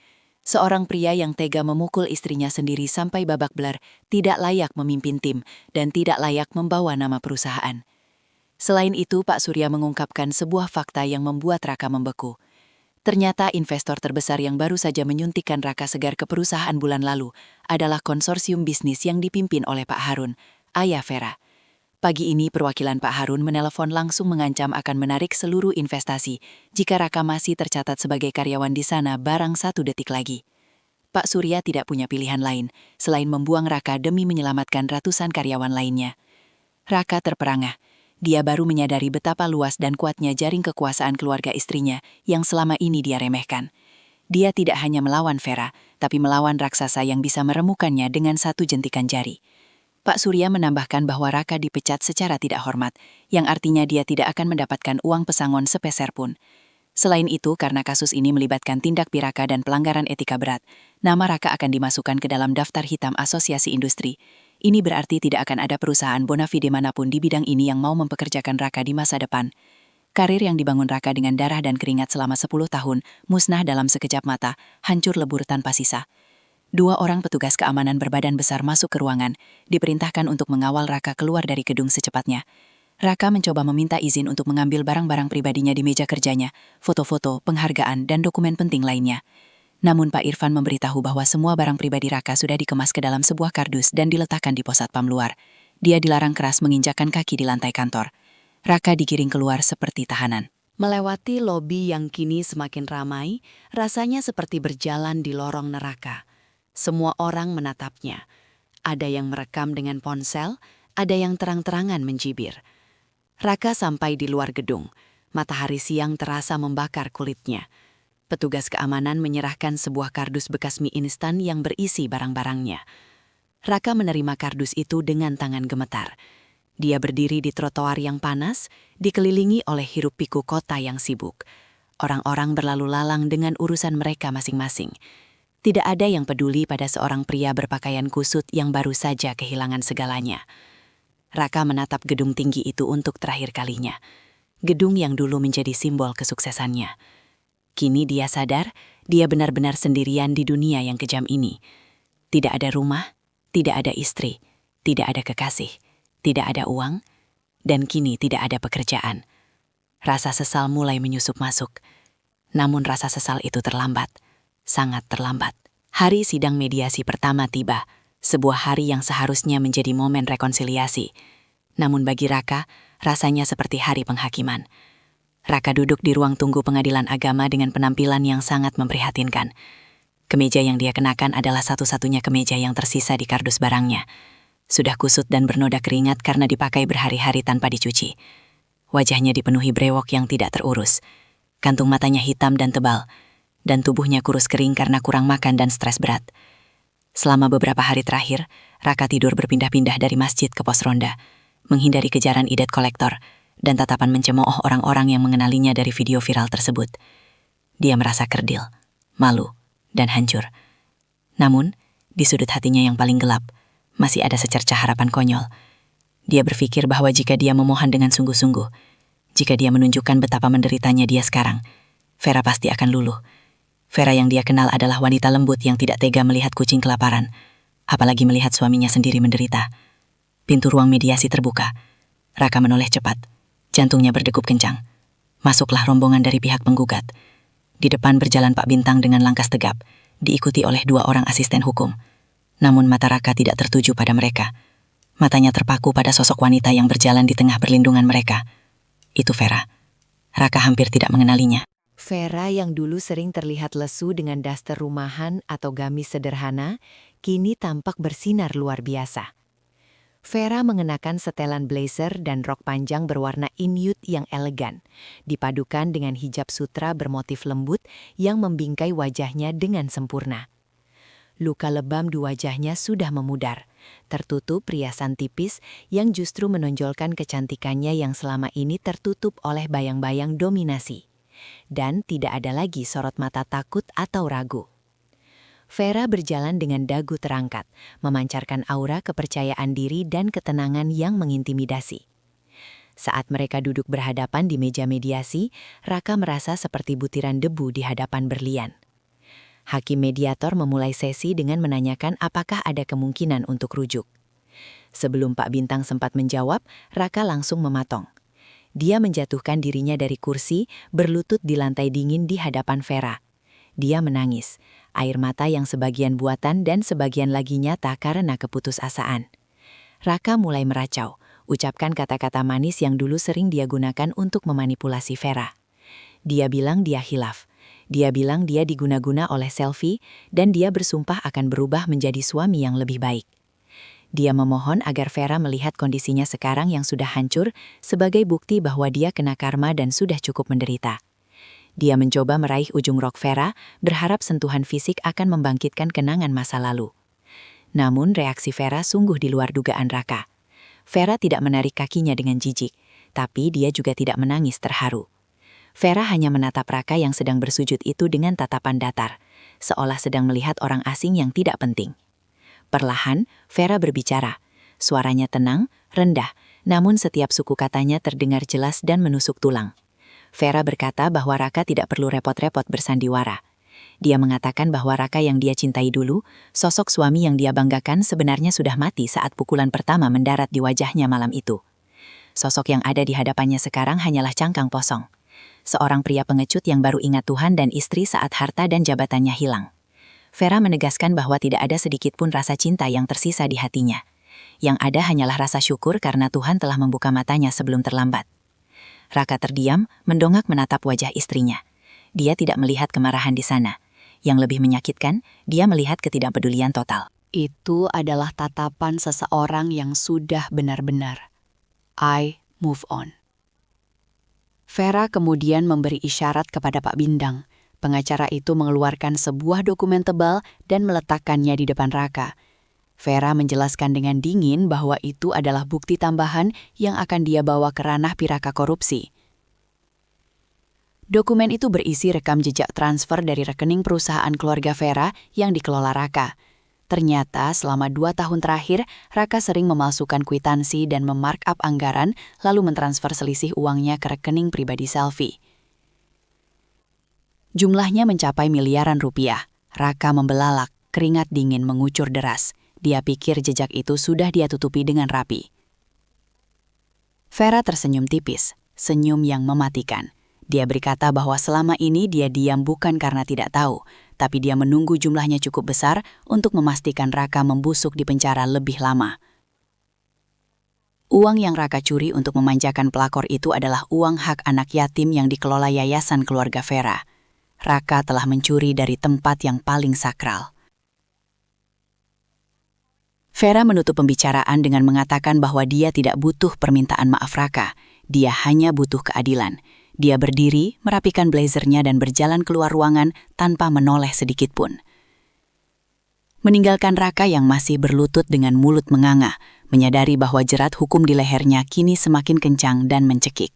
Seorang pria yang tega memukul istrinya sendiri sampai babak belar tidak layak memimpin tim dan tidak layak membawa nama perusahaan. Selain itu, Pak Surya mengungkapkan sebuah fakta yang membuat Raka membeku. Ternyata investor terbesar yang baru saja menyuntikkan Raka segar ke perusahaan bulan lalu adalah konsorsium bisnis yang dipimpin oleh Pak Harun, ayah Vera. Pagi ini perwakilan Pak Harun menelepon langsung mengancam akan menarik seluruh investasi jika Raka masih tercatat sebagai karyawan di sana barang 1 detik lagi. Pak Surya tidak punya pilihan lain selain membuang Raka demi menyelamatkan ratusan karyawan lainnya. Raka terperangah. Dia baru menyadari betapa luas dan kuatnya jaring kekuasaan keluarga istrinya yang selama ini dia remehkan. Dia tidak hanya melawan Vera, tapi melawan raksasa yang bisa meremukannya dengan 1 jentikan jari. Pak Surya menambahkan bahwa Raka dipecat secara tidak hormat, yang artinya dia tidak akan mendapatkan uang pesangon sepeser pun. Selain itu, karena kasus ini melibatkan tindak piraka dan pelanggaran etika berat, nama Raka akan dimasukkan ke dalam daftar hitam Asosiasi Industri. Ini berarti tidak akan ada perusahaan bonafide manapun di bidang ini yang mau mempekerjakan Raka di masa depan. Karir yang dibangun Raka dengan darah dan keringat selama 10 tahun, musnah dalam sekejap mata, hancur lebur tanpa sisa. 2 orang petugas keamanan berbadan besar masuk ke ruangan, diperintahkan untuk mengawal Raka keluar dari gedung secepatnya. Raka mencoba meminta izin untuk mengambil barang-barang pribadinya di meja kerjanya, foto-foto, penghargaan, dan dokumen penting lainnya. Namun Pak Irfan memberitahu bahwa semua barang pribadi Raka sudah dikemas ke dalam sebuah kardus dan diletakkan di pos satpam luar. Dia dilarang keras menginjakkan kaki di lantai kantor. Raka digiring keluar seperti tahanan. Melewati lobi yang kini semakin ramai, rasanya seperti berjalan di lorong neraka. Semua orang menatapnya. Ada yang merekam dengan ponsel, ada yang terang-terangan mencibir. Raka sampai di luar gedung. Matahari siang terasa membakar kulitnya. Petugas keamanan menyerahkan sebuah kardus bekas mie instan yang berisi barang-barangnya. Raka menerima kardus itu dengan tangan gemetar. Dia berdiri di trotoar yang panas, dikelilingi oleh hiruk-pikuk kota yang sibuk. Orang-orang berlalu lalang dengan urusan mereka masing-masing. Tidak ada yang peduli pada seorang pria berpakaian kusut yang baru saja kehilangan segalanya. Raka menatap gedung tinggi itu untuk terakhir kalinya. Gedung yang dulu menjadi simbol kesuksesannya. Kini dia sadar, dia benar-benar sendirian di dunia yang kejam ini. Tidak ada rumah, tidak ada istri, tidak ada kekasih, tidak ada uang, dan kini tidak ada pekerjaan. Rasa sesal mulai menyusup masuk. Namun rasa sesal itu terlambat. Sangat terlambat. Hari sidang mediasi pertama tiba, sebuah hari yang seharusnya menjadi momen rekonsiliasi. Namun bagi Raka, rasanya seperti hari penghakiman. Raka duduk di ruang tunggu pengadilan agama dengan penampilan yang sangat memprihatinkan. Kemeja yang dia kenakan adalah satu-satunya kemeja yang tersisa di kardus barangnya. Sudah kusut dan bernoda keringat karena dipakai berhari-hari tanpa dicuci. Wajahnya dipenuhi brewok yang tidak terurus. Kantung matanya hitam dan tebal. Dan tubuhnya kurus kering karena kurang makan dan stres berat. Selama beberapa hari terakhir, Raka tidur berpindah-pindah dari masjid ke pos ronda, menghindari kejaran idet kolektor, dan tatapan mencemooh orang-orang yang mengenalinya dari video viral tersebut. Dia merasa kerdil, malu, dan hancur. Namun, di sudut hatinya yang paling gelap, masih ada secercah harapan konyol. Dia berpikir bahwa jika dia memohon dengan sungguh-sungguh, jika dia menunjukkan betapa menderitanya dia sekarang, Vera pasti akan luluh. Vera yang dia kenal adalah wanita lembut yang tidak tega melihat kucing kelaparan, apalagi melihat suaminya sendiri menderita. Pintu ruang mediasi terbuka. Raka menoleh cepat. Jantungnya berdegup kencang. Masuklah rombongan dari pihak penggugat. Di depan berjalan Pak Bintang dengan langkah tegap, diikuti oleh 2 orang asisten hukum. Namun mata Raka tidak tertuju pada mereka. Matanya terpaku pada sosok wanita yang berjalan di tengah perlindungan mereka. Itu Vera. Raka hampir tidak mengenalinya. Vera yang dulu sering terlihat lesu dengan daster rumahan atau gamis sederhana, kini tampak bersinar luar biasa. Vera mengenakan setelan blazer dan rok panjang berwarna inut yang elegan, dipadukan dengan hijab sutra bermotif lembut yang membingkai wajahnya dengan sempurna. Luka lebam di wajahnya sudah memudar, tertutup riasan tipis yang justru menonjolkan kecantikannya yang selama ini tertutup oleh bayang-bayang dominasi. Dan tidak ada lagi sorot mata takut atau ragu. Vera berjalan dengan dagu terangkat, memancarkan aura kepercayaan diri dan ketenangan yang mengintimidasi. Saat mereka duduk berhadapan di meja mediasi, Raka merasa seperti butiran debu di hadapan berlian. Hakim mediator memulai sesi dengan menanyakan apakah ada kemungkinan untuk rujuk. Sebelum Pak Bintang sempat menjawab, Raka langsung mematong. Dia menjatuhkan dirinya dari kursi, berlutut di lantai dingin di hadapan Vera. Dia menangis, air mata yang sebagian buatan dan sebagian lagi nyata karena keputusasaan. Raka mulai meracau, ucapkan kata-kata manis yang dulu sering dia gunakan untuk memanipulasi Vera. Dia bilang dia khilaf. Dia bilang dia diguna-guna oleh Selvi, dan dia bersumpah akan berubah menjadi suami yang lebih baik. Dia memohon agar Vera melihat kondisinya sekarang yang sudah hancur sebagai bukti bahwa dia kena karma dan sudah cukup menderita. Dia mencoba meraih ujung rok Vera, berharap sentuhan fisik akan membangkitkan kenangan masa lalu. Namun reaksi Vera sungguh di luar dugaan Raka. Vera tidak menarik kakinya dengan jijik, tapi dia juga tidak menangis terharu. Vera hanya menatap Raka yang sedang bersujud itu dengan tatapan datar, seolah sedang melihat orang asing yang tidak penting. Perlahan, Vera berbicara. Suaranya tenang, rendah, namun setiap suku katanya terdengar jelas dan menusuk tulang. Vera berkata bahwa Raka tidak perlu repot-repot bersandiwara. Dia mengatakan bahwa Raka yang dia cintai dulu, sosok suami yang dia banggakan sebenarnya sudah mati saat pukulan pertama mendarat di wajahnya malam itu. Sosok yang ada di hadapannya sekarang hanyalah cangkang kosong. Seorang pria pengecut yang baru ingat Tuhan dan istri saat harta dan jabatannya hilang. Vera menegaskan bahwa tidak ada sedikit pun rasa cinta yang tersisa di hatinya. Yang ada hanyalah rasa syukur karena Tuhan telah membuka matanya sebelum terlambat. Raka terdiam, mendongak menatap wajah istrinya. Dia tidak melihat kemarahan di sana. Yang lebih menyakitkan, dia melihat ketidakpedulian total. Itu adalah tatapan seseorang yang sudah benar-benar. I move on. Vera kemudian memberi isyarat kepada Pak Bindang. Pengacara itu mengeluarkan sebuah dokumen tebal dan meletakkannya di depan Raka. Vera menjelaskan dengan dingin bahwa itu adalah bukti tambahan yang akan dia bawa ke ranah piraka korupsi. Dokumen itu berisi rekam jejak transfer dari rekening perusahaan keluarga Vera yang dikelola Raka. Ternyata selama 2 tahun terakhir, Raka sering memalsukan kwitansi dan memarkup anggaran lalu mentransfer selisih uangnya ke rekening pribadi Selvi. Jumlahnya mencapai miliaran rupiah. Raka membelalak, keringat dingin mengucur deras. Dia pikir jejak itu sudah dia tutupi dengan rapi. Vera tersenyum tipis, senyum yang mematikan. Dia berkata bahwa selama ini dia diam bukan karena tidak tahu, tapi dia menunggu jumlahnya cukup besar untuk memastikan Raka membusuk di penjara lebih lama. Uang yang Raka curi untuk memanjakan pelakor itu adalah uang hak anak yatim yang dikelola yayasan keluarga Vera. Raka telah mencuri dari tempat yang paling sakral. Vera menutup pembicaraan dengan mengatakan bahwa dia tidak butuh permintaan maaf Raka. Dia hanya butuh keadilan. Dia berdiri, merapikan blazernya dan berjalan keluar ruangan tanpa menoleh sedikit pun. Meninggalkan Raka yang masih berlutut dengan mulut menganga, menyadari bahwa jerat hukum di lehernya kini semakin kencang dan mencekik.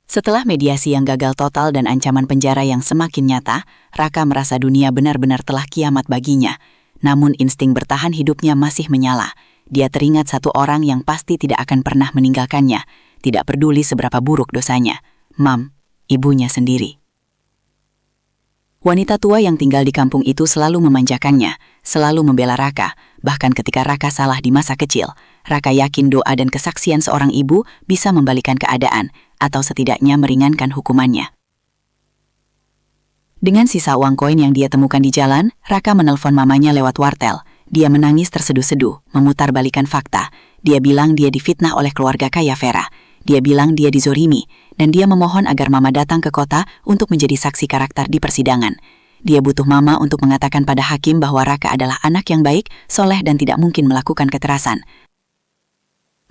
Setelah mediasi yang gagal total dan ancaman penjara yang semakin nyata, Raka merasa dunia benar-benar telah kiamat baginya. Namun insting bertahan hidupnya masih menyala. Dia teringat satu orang yang pasti tidak akan pernah meninggalkannya. Tidak peduli seberapa buruk dosanya. Mam, ibunya sendiri. Wanita tua yang tinggal di kampung itu selalu memanjakannya, selalu membela Raka. Bahkan ketika Raka salah di masa kecil, Raka yakin doa dan kesaksian seorang ibu bisa membalikan keadaan, atau setidaknya meringankan hukumannya. Dengan sisa uang koin yang dia temukan di jalan, Raka menelpon mamanya lewat wartel. Dia menangis terseduh-seduh, memutarbalikan fakta. Dia bilang dia difitnah oleh keluarga kaya Vera. Dia bilang dia dizolimi, dan dia memohon agar mama datang ke kota untuk menjadi saksi karakter di persidangan. Dia butuh mama untuk mengatakan pada hakim bahwa Raka adalah anak yang baik, soleh dan tidak mungkin melakukan kekerasan.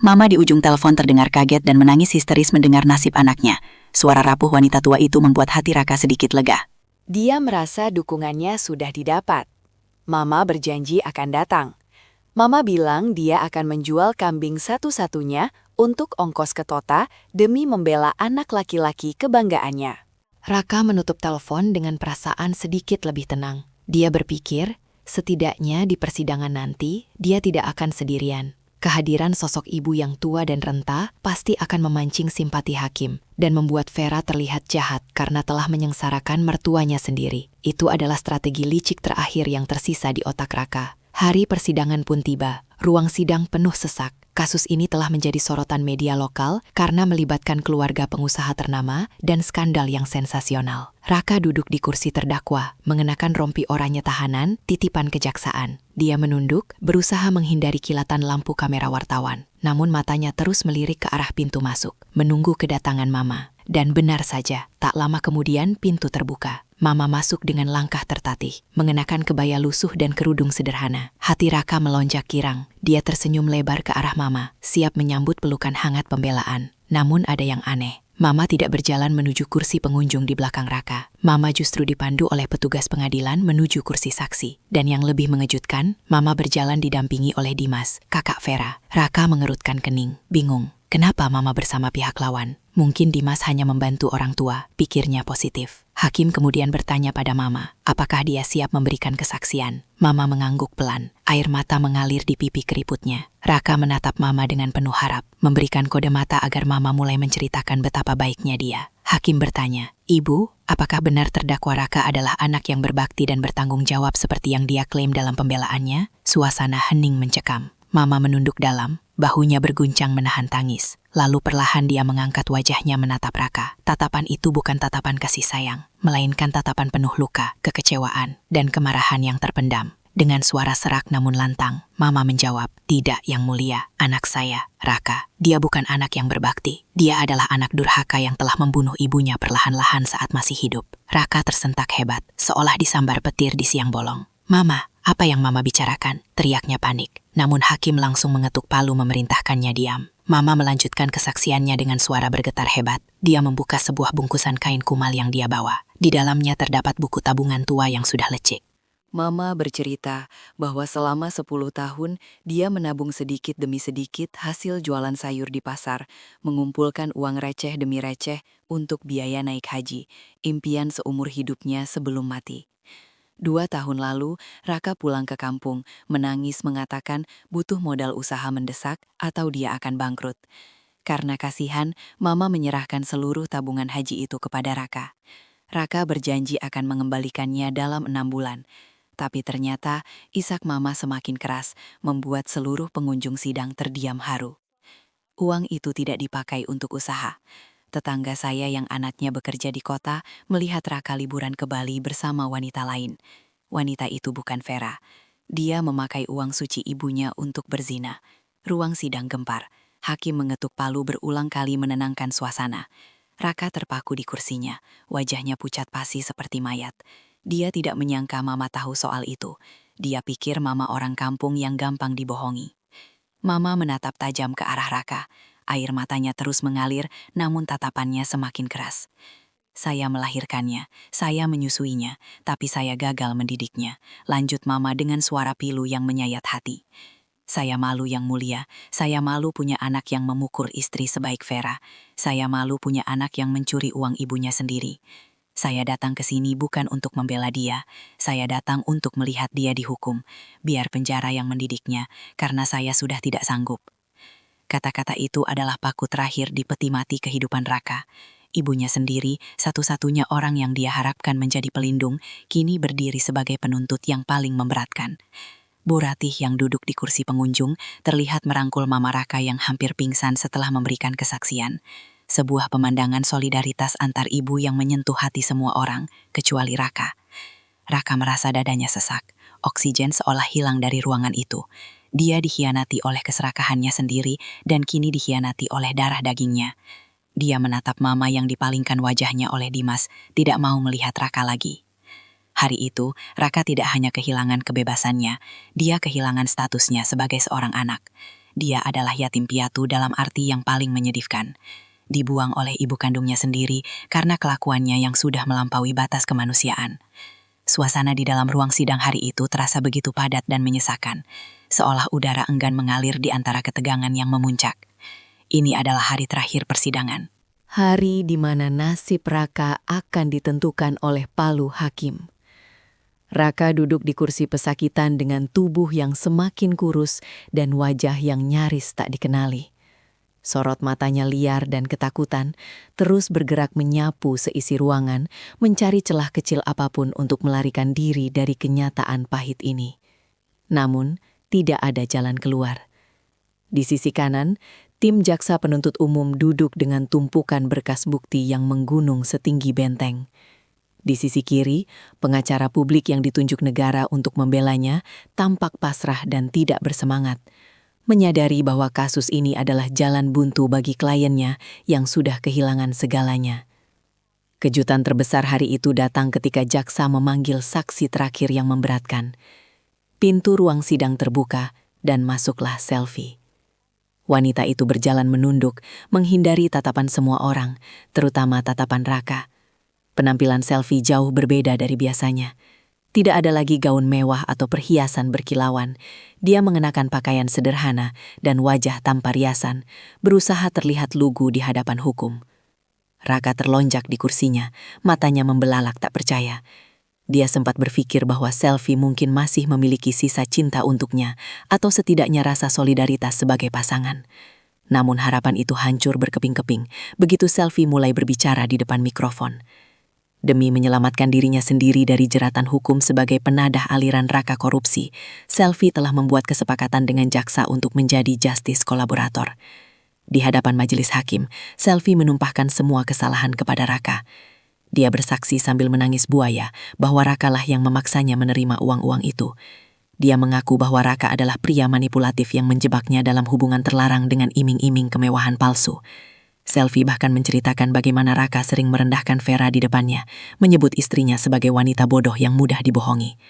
Mama di ujung telepon terdengar kaget dan menangis histeris mendengar nasib anaknya. Suara rapuh wanita tua itu membuat hati Raka sedikit lega. Dia merasa dukungannya sudah didapat. Mama berjanji akan datang. Mama bilang dia akan menjual kambing satu-satunya untuk ongkos ke Tota demi membela anak laki-laki kebanggaannya. Raka menutup telepon dengan perasaan sedikit lebih tenang. Dia berpikir, setidaknya di persidangan nanti, dia tidak akan sendirian. Kehadiran sosok ibu yang tua dan renta pasti akan memancing simpati hakim dan membuat Vera terlihat jahat karena telah menyengsarakan mertuanya sendiri. Itu adalah strategi licik terakhir yang tersisa di otak Raka. Hari persidangan pun tiba. Ruang sidang penuh sesak. Kasus ini telah menjadi sorotan media lokal karena melibatkan keluarga pengusaha ternama dan skandal yang sensasional. Raka duduk di kursi terdakwa, mengenakan rompi oranye tahanan, titipan kejaksaan. Dia menunduk, berusaha menghindari kilatan lampu kamera wartawan. Namun matanya terus melirik ke arah pintu masuk, menunggu kedatangan Mama. Dan benar saja, tak lama kemudian pintu terbuka. Mama masuk dengan langkah tertatih, mengenakan kebaya lusuh dan kerudung sederhana. Hati Raka melonjak girang. Dia tersenyum lebar ke arah Mama, siap menyambut pelukan hangat pembelaan. Namun ada yang aneh. Mama tidak berjalan menuju kursi pengunjung di belakang Raka. Mama justru dipandu oleh petugas pengadilan menuju kursi saksi. Dan yang lebih mengejutkan, Mama berjalan didampingi oleh Dimas, kakak Vera. Raka mengerutkan kening, bingung. Kenapa Mama bersama pihak lawan? Mungkin Dimas hanya membantu orang tua, pikirnya positif. Hakim kemudian bertanya pada Mama, apakah dia siap memberikan kesaksian? Mama mengangguk pelan, air mata mengalir di pipi keriputnya. Raka menatap Mama dengan penuh harap, memberikan kode mata agar Mama mulai menceritakan betapa baiknya dia. Hakim bertanya, Ibu, apakah benar terdakwa Raka adalah anak yang berbakti dan bertanggung jawab seperti yang dia klaim dalam pembelaannya? Suasana hening mencekam. Mama menunduk dalam, bahunya berguncang menahan tangis. Lalu perlahan dia mengangkat wajahnya menatap Raka. Tatapan itu bukan tatapan kasih sayang, melainkan tatapan penuh luka, kekecewaan, dan kemarahan yang terpendam. Dengan suara serak namun lantang, Mama menjawab, tidak yang mulia, anak saya, Raka. Dia bukan anak yang berbakti. Dia adalah anak durhaka yang telah membunuh ibunya perlahan-lahan saat masih hidup. Raka tersentak hebat, seolah disambar petir di siang bolong. Mama, apa yang Mama bicarakan? Teriaknya panik. Namun hakim langsung mengetuk palu memerintahkannya diam. Mama melanjutkan kesaksiannya dengan suara bergetar hebat. Dia membuka sebuah bungkusan kain kumal yang dia bawa. Di dalamnya terdapat buku tabungan tua yang sudah lecek. Mama bercerita bahwa selama 10 tahun dia menabung sedikit demi sedikit hasil jualan sayur di pasar, mengumpulkan uang receh demi receh untuk biaya naik haji, impian seumur hidupnya sebelum mati. 2 tahun lalu, Raka pulang ke kampung, menangis mengatakan butuh modal usaha mendesak atau dia akan bangkrut. Karena kasihan, Mama menyerahkan seluruh tabungan haji itu kepada Raka. Raka berjanji akan mengembalikannya dalam 6 bulan. Tapi ternyata, isak Mama semakin keras, membuat seluruh pengunjung sidang terdiam haru. Uang itu tidak dipakai untuk usaha. Tetangga saya yang anaknya bekerja di kota melihat Raka liburan ke Bali bersama wanita lain. Wanita itu bukan Vera. Dia memakai uang suci ibunya untuk berzina. Ruang sidang gempar. Hakim mengetuk palu berulang kali menenangkan suasana. Raka terpaku di kursinya. Wajahnya pucat pasi seperti mayat. Dia tidak menyangka Mama tahu soal itu. Dia pikir Mama orang kampung yang gampang dibohongi. Mama menatap tajam ke arah Raka. Air matanya terus mengalir, namun tatapannya semakin keras. Saya melahirkannya, saya menyusuinya, tapi saya gagal mendidiknya. Lanjut Mama dengan suara pilu yang menyayat hati. Saya malu yang mulia, saya malu punya anak yang memukul istri sebaik Vera. Saya malu punya anak yang mencuri uang ibunya sendiri. Saya datang ke sini bukan untuk membela dia, saya datang untuk melihat dia dihukum, biar penjara yang mendidiknya, karena saya sudah tidak sanggup. Kata-kata itu adalah paku terakhir di peti mati kehidupan Raka. Ibunya sendiri, satu-satunya orang yang dia harapkan menjadi pelindung, kini berdiri sebagai penuntut yang paling memberatkan. Bu Ratih yang duduk di kursi pengunjung terlihat merangkul Mama Raka yang hampir pingsan setelah memberikan kesaksian. Sebuah pemandangan solidaritas antar ibu yang menyentuh hati semua orang, kecuali Raka. Raka merasa dadanya sesak. Oksigen seolah hilang dari ruangan itu. Dia dikhianati oleh keserakahannya sendiri dan kini dikhianati oleh darah dagingnya. Dia menatap Mama yang dipalingkan wajahnya oleh Dimas, tidak mau melihat Raka lagi. Hari itu, Raka tidak hanya kehilangan kebebasannya, dia kehilangan statusnya sebagai seorang anak. Dia adalah yatim piatu dalam arti yang paling menyedihkan. Dibuang oleh ibu kandungnya sendiri karena kelakuannya yang sudah melampaui batas kemanusiaan. Suasana di dalam ruang sidang hari itu terasa begitu padat dan menyesakan, seolah udara enggan mengalir di antara ketegangan yang memuncak. Ini adalah hari terakhir persidangan. Hari di mana nasib Raka akan ditentukan oleh palu hakim. Raka duduk di kursi pesakitan dengan tubuh yang semakin kurus dan wajah yang nyaris tak dikenali. Sorot matanya liar dan ketakutan, terus bergerak menyapu seisi ruangan, mencari celah kecil apapun untuk melarikan diri dari kenyataan pahit ini. Namun, tidak ada jalan keluar. Di sisi kanan, tim jaksa penuntut umum duduk dengan tumpukan berkas bukti yang menggunung setinggi benteng. Di sisi kiri, pengacara publik yang ditunjuk negara untuk membelanya tampak pasrah dan tidak bersemangat, menyadari bahwa kasus ini adalah jalan buntu bagi kliennya yang sudah kehilangan segalanya. Kejutan terbesar hari itu datang ketika jaksa memanggil saksi terakhir yang memberatkan. Pintu ruang sidang terbuka dan masuklah Selvi. Wanita itu berjalan menunduk, menghindari tatapan semua orang, terutama tatapan Raka. Penampilan Selvi jauh berbeda dari biasanya. Tidak ada lagi gaun mewah atau perhiasan berkilauan. Dia mengenakan pakaian sederhana dan wajah tanpa riasan, berusaha terlihat lugu di hadapan hukum. Raka terlonjak di kursinya, matanya membelalak tak percaya. Dia sempat berpikir bahwa Selvi mungkin masih memiliki sisa cinta untuknya atau setidaknya rasa solidaritas sebagai pasangan. Namun harapan itu hancur berkeping-keping begitu Selvi mulai berbicara di depan mikrofon. Demi menyelamatkan dirinya sendiri dari jeratan hukum sebagai penadah aliran Raka korupsi, Selvi telah membuat kesepakatan dengan jaksa untuk menjadi justice kolaborator. Di hadapan majelis hakim, Selvi menumpahkan semua kesalahan kepada Raka. Dia bersaksi sambil menangis buaya bahwa Raka lah yang memaksanya menerima uang-uang itu. Dia mengaku bahwa Raka adalah pria manipulatif yang menjebaknya dalam hubungan terlarang dengan iming-iming kemewahan palsu. Selvi bahkan menceritakan bagaimana Raka sering merendahkan Vera di depannya, menyebut istrinya sebagai wanita bodoh yang mudah dibohongi.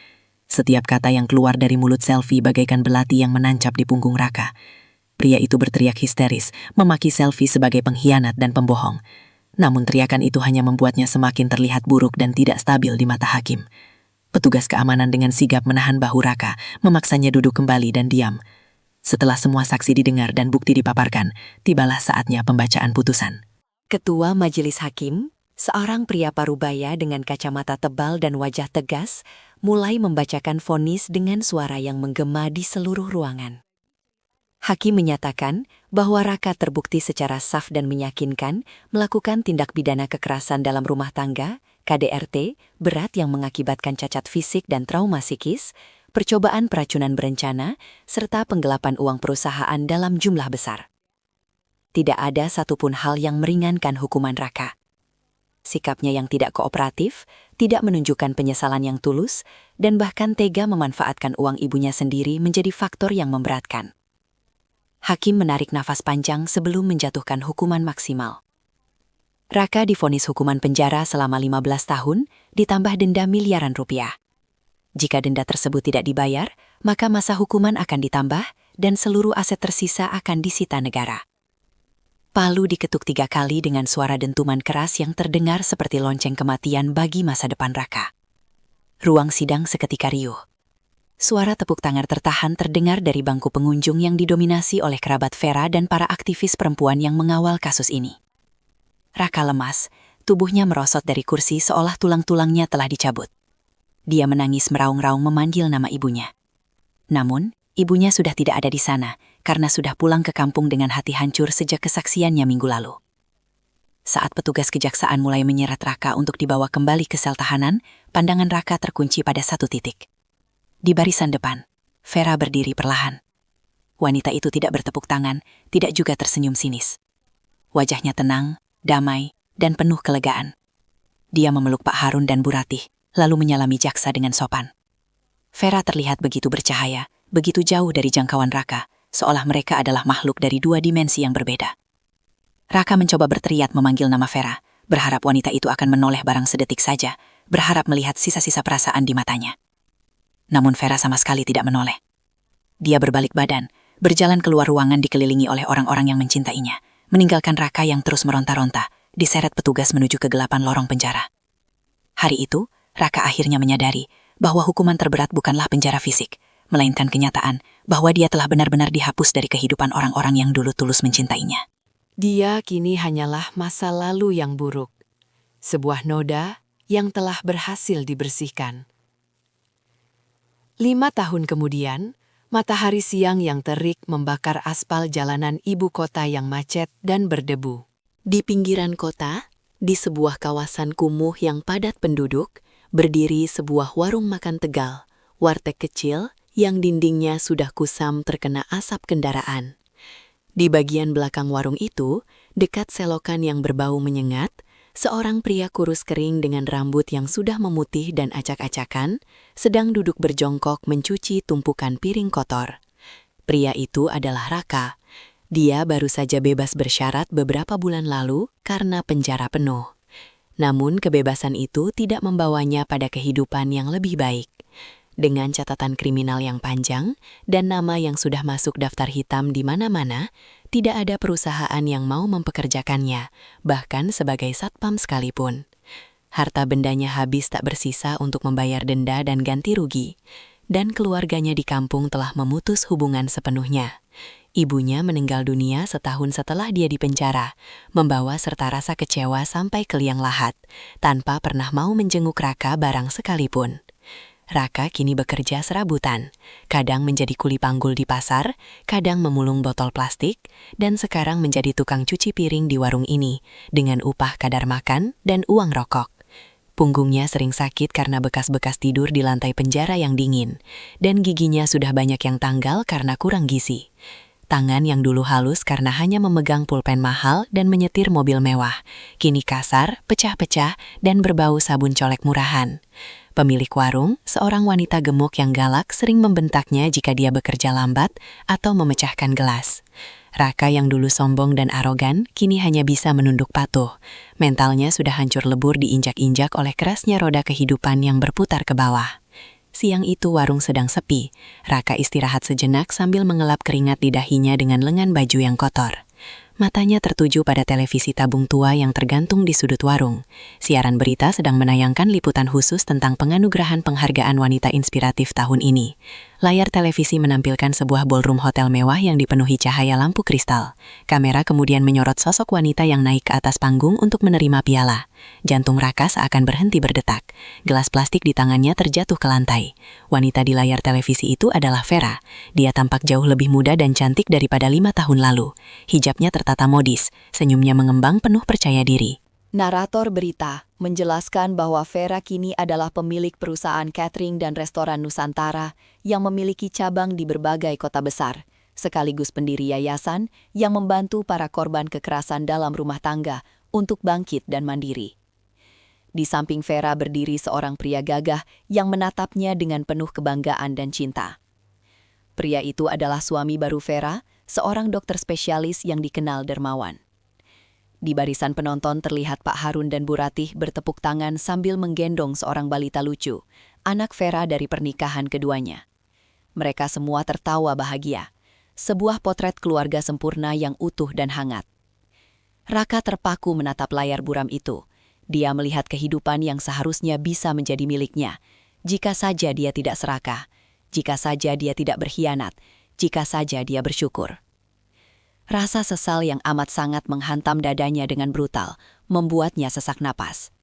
Setiap kata yang keluar dari mulut Selvi bagaikan belati yang menancap di punggung Raka. Pria itu berteriak histeris, memaki Selvi sebagai pengkhianat dan pembohong. Namun teriakan itu hanya membuatnya semakin terlihat buruk dan tidak stabil di mata hakim. Petugas keamanan dengan sigap menahan bahu Raka, memaksanya duduk kembali dan diam. Setelah semua saksi didengar dan bukti dipaparkan, tibalah saatnya pembacaan putusan. Ketua Majelis Hakim, seorang pria parubaya dengan kacamata tebal dan wajah tegas, mulai membacakan vonis dengan suara yang menggema di seluruh ruangan. Hakim menyatakan bahwa Raka terbukti secara sah dan meyakinkan melakukan tindak pidana kekerasan dalam rumah tangga, KDRT, berat yang mengakibatkan cacat fisik dan trauma psikis, percobaan peracunan berencana, serta penggelapan uang perusahaan dalam jumlah besar. Tidak ada satupun hal yang meringankan hukuman Raka. Sikapnya yang tidak kooperatif, tidak menunjukkan penyesalan yang tulus, dan bahkan tega memanfaatkan uang ibunya sendiri menjadi faktor yang memberatkan. Hakim menarik nafas panjang sebelum menjatuhkan hukuman maksimal. Raka divonis hukuman penjara selama 15 tahun, ditambah denda miliaran rupiah. Jika denda tersebut tidak dibayar, maka masa hukuman akan ditambah dan seluruh aset tersisa akan disita negara. Palu diketuk 3 kali dengan suara dentuman keras yang terdengar seperti lonceng kematian bagi masa depan Raka. Ruang sidang seketika riuh. Suara tepuk tangan tertahan terdengar dari bangku pengunjung yang didominasi oleh kerabat Vera dan para aktivis perempuan yang mengawal kasus ini. Raka lemas, tubuhnya merosot dari kursi seolah tulang-tulangnya telah dicabut. Dia menangis meraung-raung memanggil nama ibunya. Namun, ibunya sudah tidak ada di sana karena sudah pulang ke kampung dengan hati hancur sejak kesaksiannya minggu lalu. Saat petugas kejaksaan mulai menyeret Raka untuk dibawa kembali ke sel tahanan, pandangan Raka terkunci pada satu titik. Di barisan depan, Vera berdiri perlahan. Wanita itu tidak bertepuk tangan, tidak juga tersenyum sinis. Wajahnya tenang, damai, dan penuh kelegaan. Dia memeluk Pak Harun dan Bu Ratih, lalu menyalami jaksa dengan sopan. Vera terlihat begitu bercahaya, begitu jauh dari jangkauan Raka, seolah mereka adalah makhluk dari 2 dimensi yang berbeda. Raka mencoba berteriak memanggil nama Vera, berharap wanita itu akan menoleh barang sedetik saja, berharap melihat sisa-sisa perasaan di matanya. Namun Vera sama sekali tidak menoleh. Dia berbalik badan, berjalan keluar ruangan dikelilingi oleh orang-orang yang mencintainya, meninggalkan Raka yang terus meronta-ronta, diseret petugas menuju kegelapan lorong penjara. Hari itu, Raka akhirnya menyadari bahwa hukuman terberat bukanlah penjara fisik, melainkan kenyataan bahwa dia telah benar-benar dihapus dari kehidupan orang-orang yang dulu tulus mencintainya. Dia kini hanyalah masa lalu yang buruk, sebuah noda yang telah berhasil dibersihkan. 5 tahun kemudian, matahari siang yang terik membakar aspal jalanan ibu kota yang macet dan berdebu. Di pinggiran kota, di sebuah kawasan kumuh yang padat penduduk, berdiri sebuah warung makan Tegal, warteg kecil yang dindingnya sudah kusam terkena asap kendaraan. Di bagian belakang warung itu, dekat selokan yang berbau menyengat, seorang pria kurus kering dengan rambut yang sudah memutih dan acak-acakan sedang duduk berjongkok mencuci tumpukan piring kotor. Pria itu adalah Raka. Dia baru saja bebas bersyarat beberapa bulan lalu karena penjara penuh. Namun kebebasan itu tidak membawanya pada kehidupan yang lebih baik. Dengan catatan kriminal yang panjang dan nama yang sudah masuk daftar hitam di mana-mana, tidak ada perusahaan yang mau mempekerjakannya, bahkan sebagai satpam sekalipun. Harta bendanya habis tak bersisa untuk membayar denda dan ganti rugi, dan keluarganya di kampung telah memutus hubungan sepenuhnya. Ibunya meninggal dunia setahun setelah dia dipenjara, membawa serta rasa kecewa sampai ke liang lahat, tanpa pernah mau menjenguk Raka barang sekalipun. Raka kini bekerja serabutan, kadang menjadi kuli panggul di pasar, kadang memulung botol plastik, dan sekarang menjadi tukang cuci piring di warung ini, dengan upah kadar makan dan uang rokok. Punggungnya sering sakit karena bekas-bekas tidur di lantai penjara yang dingin, dan giginya sudah banyak yang tanggal karena kurang gizi. Tangan yang dulu halus karena hanya memegang pulpen mahal dan menyetir mobil mewah, kini kasar, pecah-pecah, dan berbau sabun colek murahan. Pemilik warung, seorang wanita gemuk yang galak sering membentaknya jika dia bekerja lambat atau memecahkan gelas. Raka yang dulu sombong dan arogan, kini hanya bisa menunduk patuh. Mentalnya sudah hancur lebur diinjak-injak oleh kerasnya roda kehidupan yang berputar ke bawah. Siang itu warung sedang sepi. Raka istirahat sejenak sambil mengelap keringat di dahinya dengan lengan baju yang kotor. Matanya tertuju pada televisi tabung tua yang tergantung di sudut warung. Siaran berita sedang menayangkan liputan khusus tentang penganugerahan penghargaan wanita inspiratif tahun ini. Layar televisi menampilkan sebuah ballroom hotel mewah yang dipenuhi cahaya lampu kristal. Kamera kemudian menyorot sosok wanita yang naik ke atas panggung untuk menerima piala. Jantung Raka seakan berhenti berdetak. Gelas plastik di tangannya terjatuh ke lantai. Wanita di layar televisi itu adalah Vera. Dia tampak jauh lebih muda dan cantik daripada 5 tahun lalu. Hijabnya tertata modis, senyumnya mengembang penuh percaya diri. Narator berita menjelaskan bahwa Vera kini adalah pemilik perusahaan catering dan restoran Nusantara yang memiliki cabang di berbagai kota besar, sekaligus pendiri yayasan yang membantu para korban kekerasan dalam rumah tangga untuk bangkit dan mandiri. Di samping Vera berdiri seorang pria gagah yang menatapnya dengan penuh kebanggaan dan cinta. Pria itu adalah suami baru Vera, seorang dokter spesialis yang dikenal dermawan. Di barisan penonton terlihat Pak Harun dan Bu Ratih bertepuk tangan sambil menggendong seorang balita lucu, anak Vera dari pernikahan keduanya. Mereka semua tertawa bahagia. Sebuah potret keluarga sempurna yang utuh dan hangat. Raka terpaku menatap layar buram itu. Dia melihat kehidupan yang seharusnya bisa menjadi miliknya, jika saja dia tidak serakah, jika saja dia tidak berkhianat, jika saja dia bersyukur. Rasa sesal yang amat sangat menghantam dadanya dengan brutal, membuatnya sesak napas.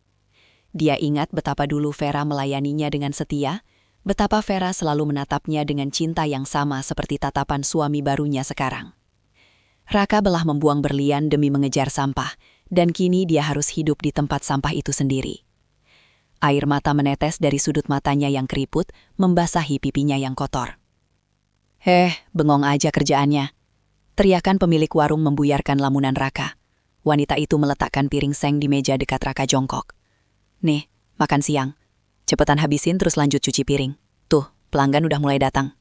Dia ingat betapa dulu Vera melayaninya dengan setia, betapa Vera selalu menatapnya dengan cinta yang sama seperti tatapan suami barunya sekarang. Raka belah membuang berlian demi mengejar sampah, dan kini dia harus hidup di tempat sampah itu sendiri. Air mata menetes dari sudut matanya yang keriput, membasahi pipinya yang kotor. Bengong aja kerjaannya. Teriakan pemilik warung membuyarkan lamunan Raka. Wanita itu meletakkan piring seng di meja dekat Raka jongkok. Nih, makan siang. Cepetan habisin terus lanjut cuci piring. Tuh, pelanggan udah mulai datang.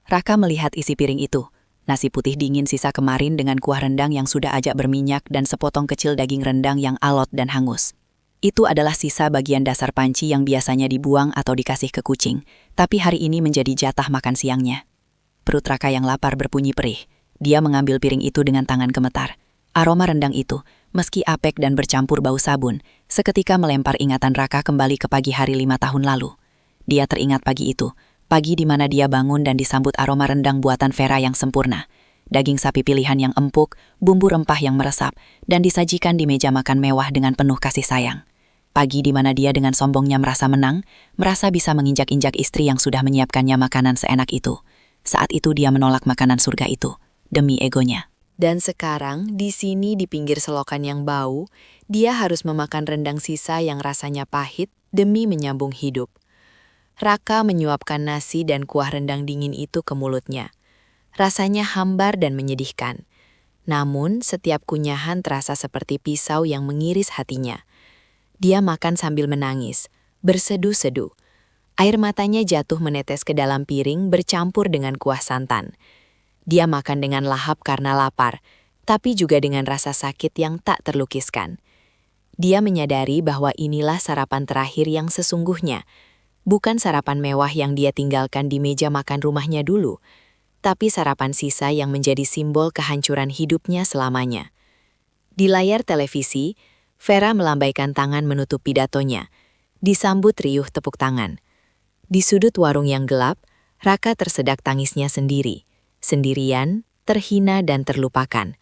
Raka melihat isi piring itu. Nasi putih dingin sisa kemarin dengan kuah rendang yang sudah ajak berminyak dan sepotong kecil daging rendang yang alot dan hangus. Itu adalah sisa bagian dasar panci yang biasanya dibuang atau dikasih ke kucing, tapi hari ini menjadi jatah makan siangnya. Perut Raka yang lapar berbunyi perih. Dia mengambil piring itu dengan tangan gemetar. Aroma rendang itu, meski apek dan bercampur bau sabun, seketika melempar ingatan Raka kembali ke pagi hari 5 tahun lalu. Dia teringat pagi itu, pagi di mana dia bangun dan disambut aroma rendang buatan Vera yang sempurna. Daging sapi pilihan yang empuk, bumbu rempah yang meresap, dan disajikan di meja makan mewah dengan penuh kasih sayang. Pagi di mana dia dengan sombongnya merasa menang, merasa bisa menginjak-injak istri yang sudah menyiapkannya makanan seenak itu. Saat itu dia menolak makanan surga itu, demi egonya. Dan sekarang, di sini di pinggir selokan yang bau, dia harus memakan rendang sisa yang rasanya pahit demi menyambung hidup. Raka menyuapkan nasi dan kuah rendang dingin itu ke mulutnya. Rasanya hambar dan menyedihkan. Namun, setiap kunyahan terasa seperti pisau yang mengiris hatinya. Dia makan sambil menangis, berseduh-seduh. Air matanya jatuh menetes ke dalam piring bercampur dengan kuah santan. Dia makan dengan lahap karena lapar, tapi juga dengan rasa sakit yang tak terlukiskan. Dia menyadari bahwa inilah sarapan terakhir yang sesungguhnya. Bukan sarapan mewah yang dia tinggalkan di meja makan rumahnya dulu, tapi sarapan sisa yang menjadi simbol kehancuran hidupnya selamanya. Di layar televisi, Vera melambaikan tangan menutup pidatonya, disambut riuh tepuk tangan. Di sudut warung yang gelap, Raka tersedak tangisnya sendiri, sendirian, terhina dan terlupakan.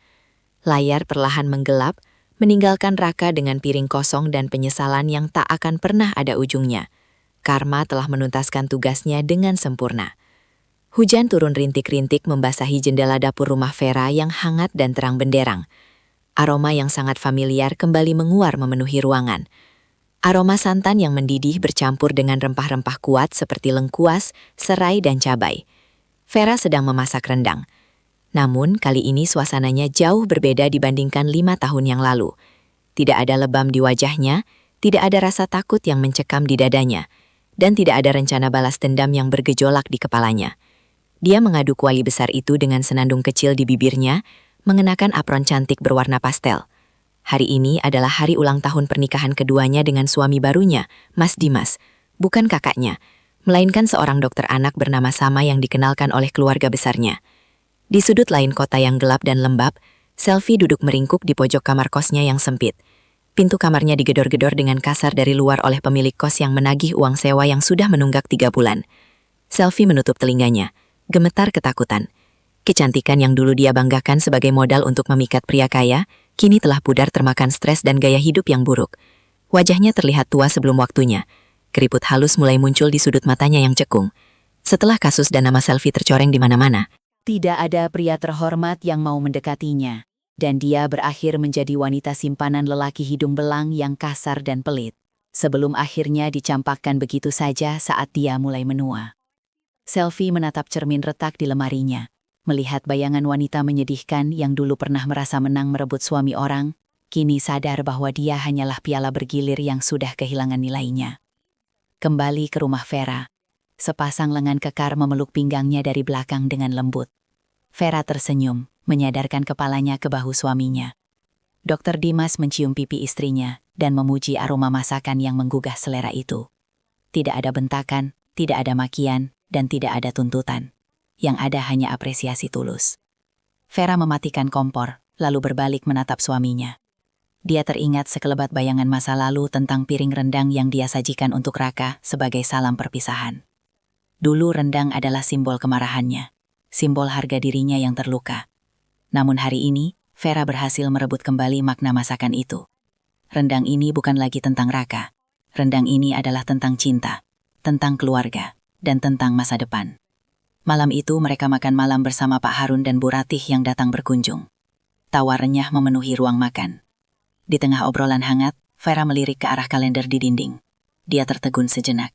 Layar perlahan menggelap, meninggalkan Raka dengan piring kosong dan penyesalan yang tak akan pernah ada ujungnya. Karma telah menuntaskan tugasnya dengan sempurna. Hujan turun rintik-rintik membasahi jendela dapur rumah Vera yang hangat dan terang benderang. Aroma yang sangat familiar kembali menguar memenuhi ruangan. Aroma santan yang mendidih bercampur dengan rempah-rempah kuat seperti lengkuas, serai, dan cabai. Vera sedang memasak rendang. Namun, kali ini suasananya jauh berbeda dibandingkan 5 tahun yang lalu. Tidak ada lebam di wajahnya, tidak ada rasa takut yang mencekam di dadanya, dan tidak ada rencana balas dendam yang bergejolak di kepalanya. Dia mengadu kuali besar itu dengan senandung kecil di bibirnya, mengenakan apron cantik berwarna pastel. Hari ini adalah hari ulang tahun pernikahan keduanya dengan suami barunya, Mas Dimas, bukan kakaknya, melainkan seorang dokter anak bernama sama yang dikenalkan oleh keluarga besarnya. Di sudut lain kota yang gelap dan lembab, Selvi duduk meringkuk di pojok kamar kosnya yang sempit. Pintu kamarnya digedor-gedor dengan kasar dari luar oleh pemilik kos yang menagih uang sewa yang sudah menunggak 3 bulan. Selvi menutup telinganya, gemetar ketakutan. Kecantikan yang dulu dia banggakan sebagai modal untuk memikat pria kaya, kini telah pudar termakan stres dan gaya hidup yang buruk. Wajahnya terlihat tua sebelum waktunya. Keriput halus mulai muncul di sudut matanya yang cekung. Setelah kasus dan nama Selvi tercoreng di mana-mana, Tidak ada pria terhormat yang mau mendekatinya, dan dia berakhir menjadi wanita simpanan lelaki hidung belang yang kasar dan pelit, sebelum akhirnya dicampakkan begitu saja saat dia mulai menua. Selvi menatap cermin retak di lemarinya, melihat bayangan wanita menyedihkan yang dulu pernah merasa menang merebut suami orang, kini sadar bahwa dia hanyalah piala bergilir yang sudah kehilangan nilainya. Kembali ke rumah Vera, sepasang lengan kekar memeluk pinggangnya dari belakang dengan lembut. Vera tersenyum, menyadarkan kepalanya ke bahu suaminya. Dokter Dimas mencium pipi istrinya dan memuji aroma masakan yang menggugah selera itu. Tidak ada bentakan, tidak ada makian, dan tidak ada tuntutan. Yang ada hanya apresiasi tulus. Vera mematikan kompor, lalu berbalik menatap suaminya. Dia teringat sekelebat bayangan masa lalu tentang piring rendang yang dia sajikan untuk Raka sebagai salam perpisahan. Dulu rendang adalah simbol kemarahannya, simbol harga dirinya yang terluka. Namun hari ini, Vera berhasil merebut kembali makna masakan itu. Rendang ini bukan lagi tentang Raka. Rendang ini adalah tentang cinta, tentang keluarga, dan tentang masa depan. Malam itu mereka makan malam bersama Pak Harun dan Bu Ratih yang datang berkunjung. Tawa renyah memenuhi ruang makan. Di tengah obrolan hangat, Vera melirik ke arah kalender di dinding. Dia tertegun sejenak.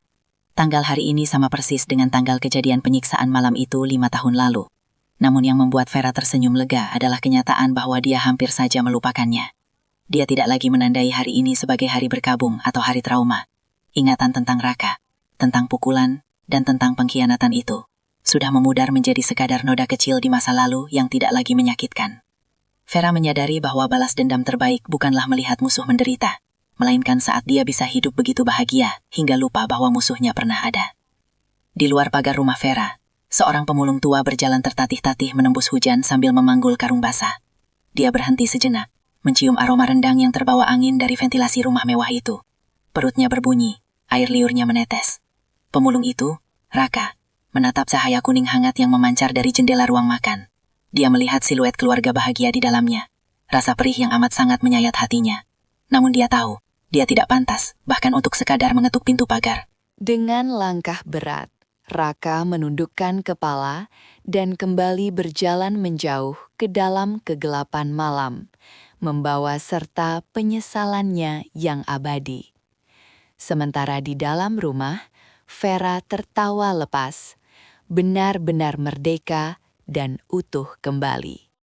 Tanggal hari ini sama persis dengan tanggal kejadian penyiksaan malam itu 5 tahun lalu. Namun yang membuat Vera tersenyum lega adalah kenyataan bahwa dia hampir saja melupakannya. Dia tidak lagi menandai hari ini sebagai hari berkabung atau hari trauma. Ingatan tentang Raka, tentang pukulan, dan tentang pengkhianatan itu sudah memudar menjadi sekadar noda kecil di masa lalu yang tidak lagi menyakitkan. Vera menyadari bahwa balas dendam terbaik bukanlah melihat musuh menderita, melainkan saat dia bisa hidup begitu bahagia hingga lupa bahwa musuhnya pernah ada. Di luar pagar rumah Vera, seorang pemulung tua berjalan tertatih-tatih menembus hujan sambil memanggul karung basah. Dia berhenti sejenak, mencium aroma rendang yang terbawa angin dari ventilasi rumah mewah itu. Perutnya berbunyi, air liurnya menetes. Pemulung itu, Raka, menatap cahaya kuning hangat yang memancar dari jendela ruang makan. Dia melihat siluet keluarga bahagia di dalamnya. Rasa perih yang amat sangat menyayat hatinya. Namun dia tahu, dia tidak pantas, bahkan untuk sekadar mengetuk pintu pagar. Dengan langkah berat, Raka menundukkan kepala dan kembali berjalan menjauh ke dalam kegelapan malam, membawa serta penyesalannya yang abadi. Sementara di dalam rumah, Vera tertawa lepas, benar-benar merdeka dan utuh kembali.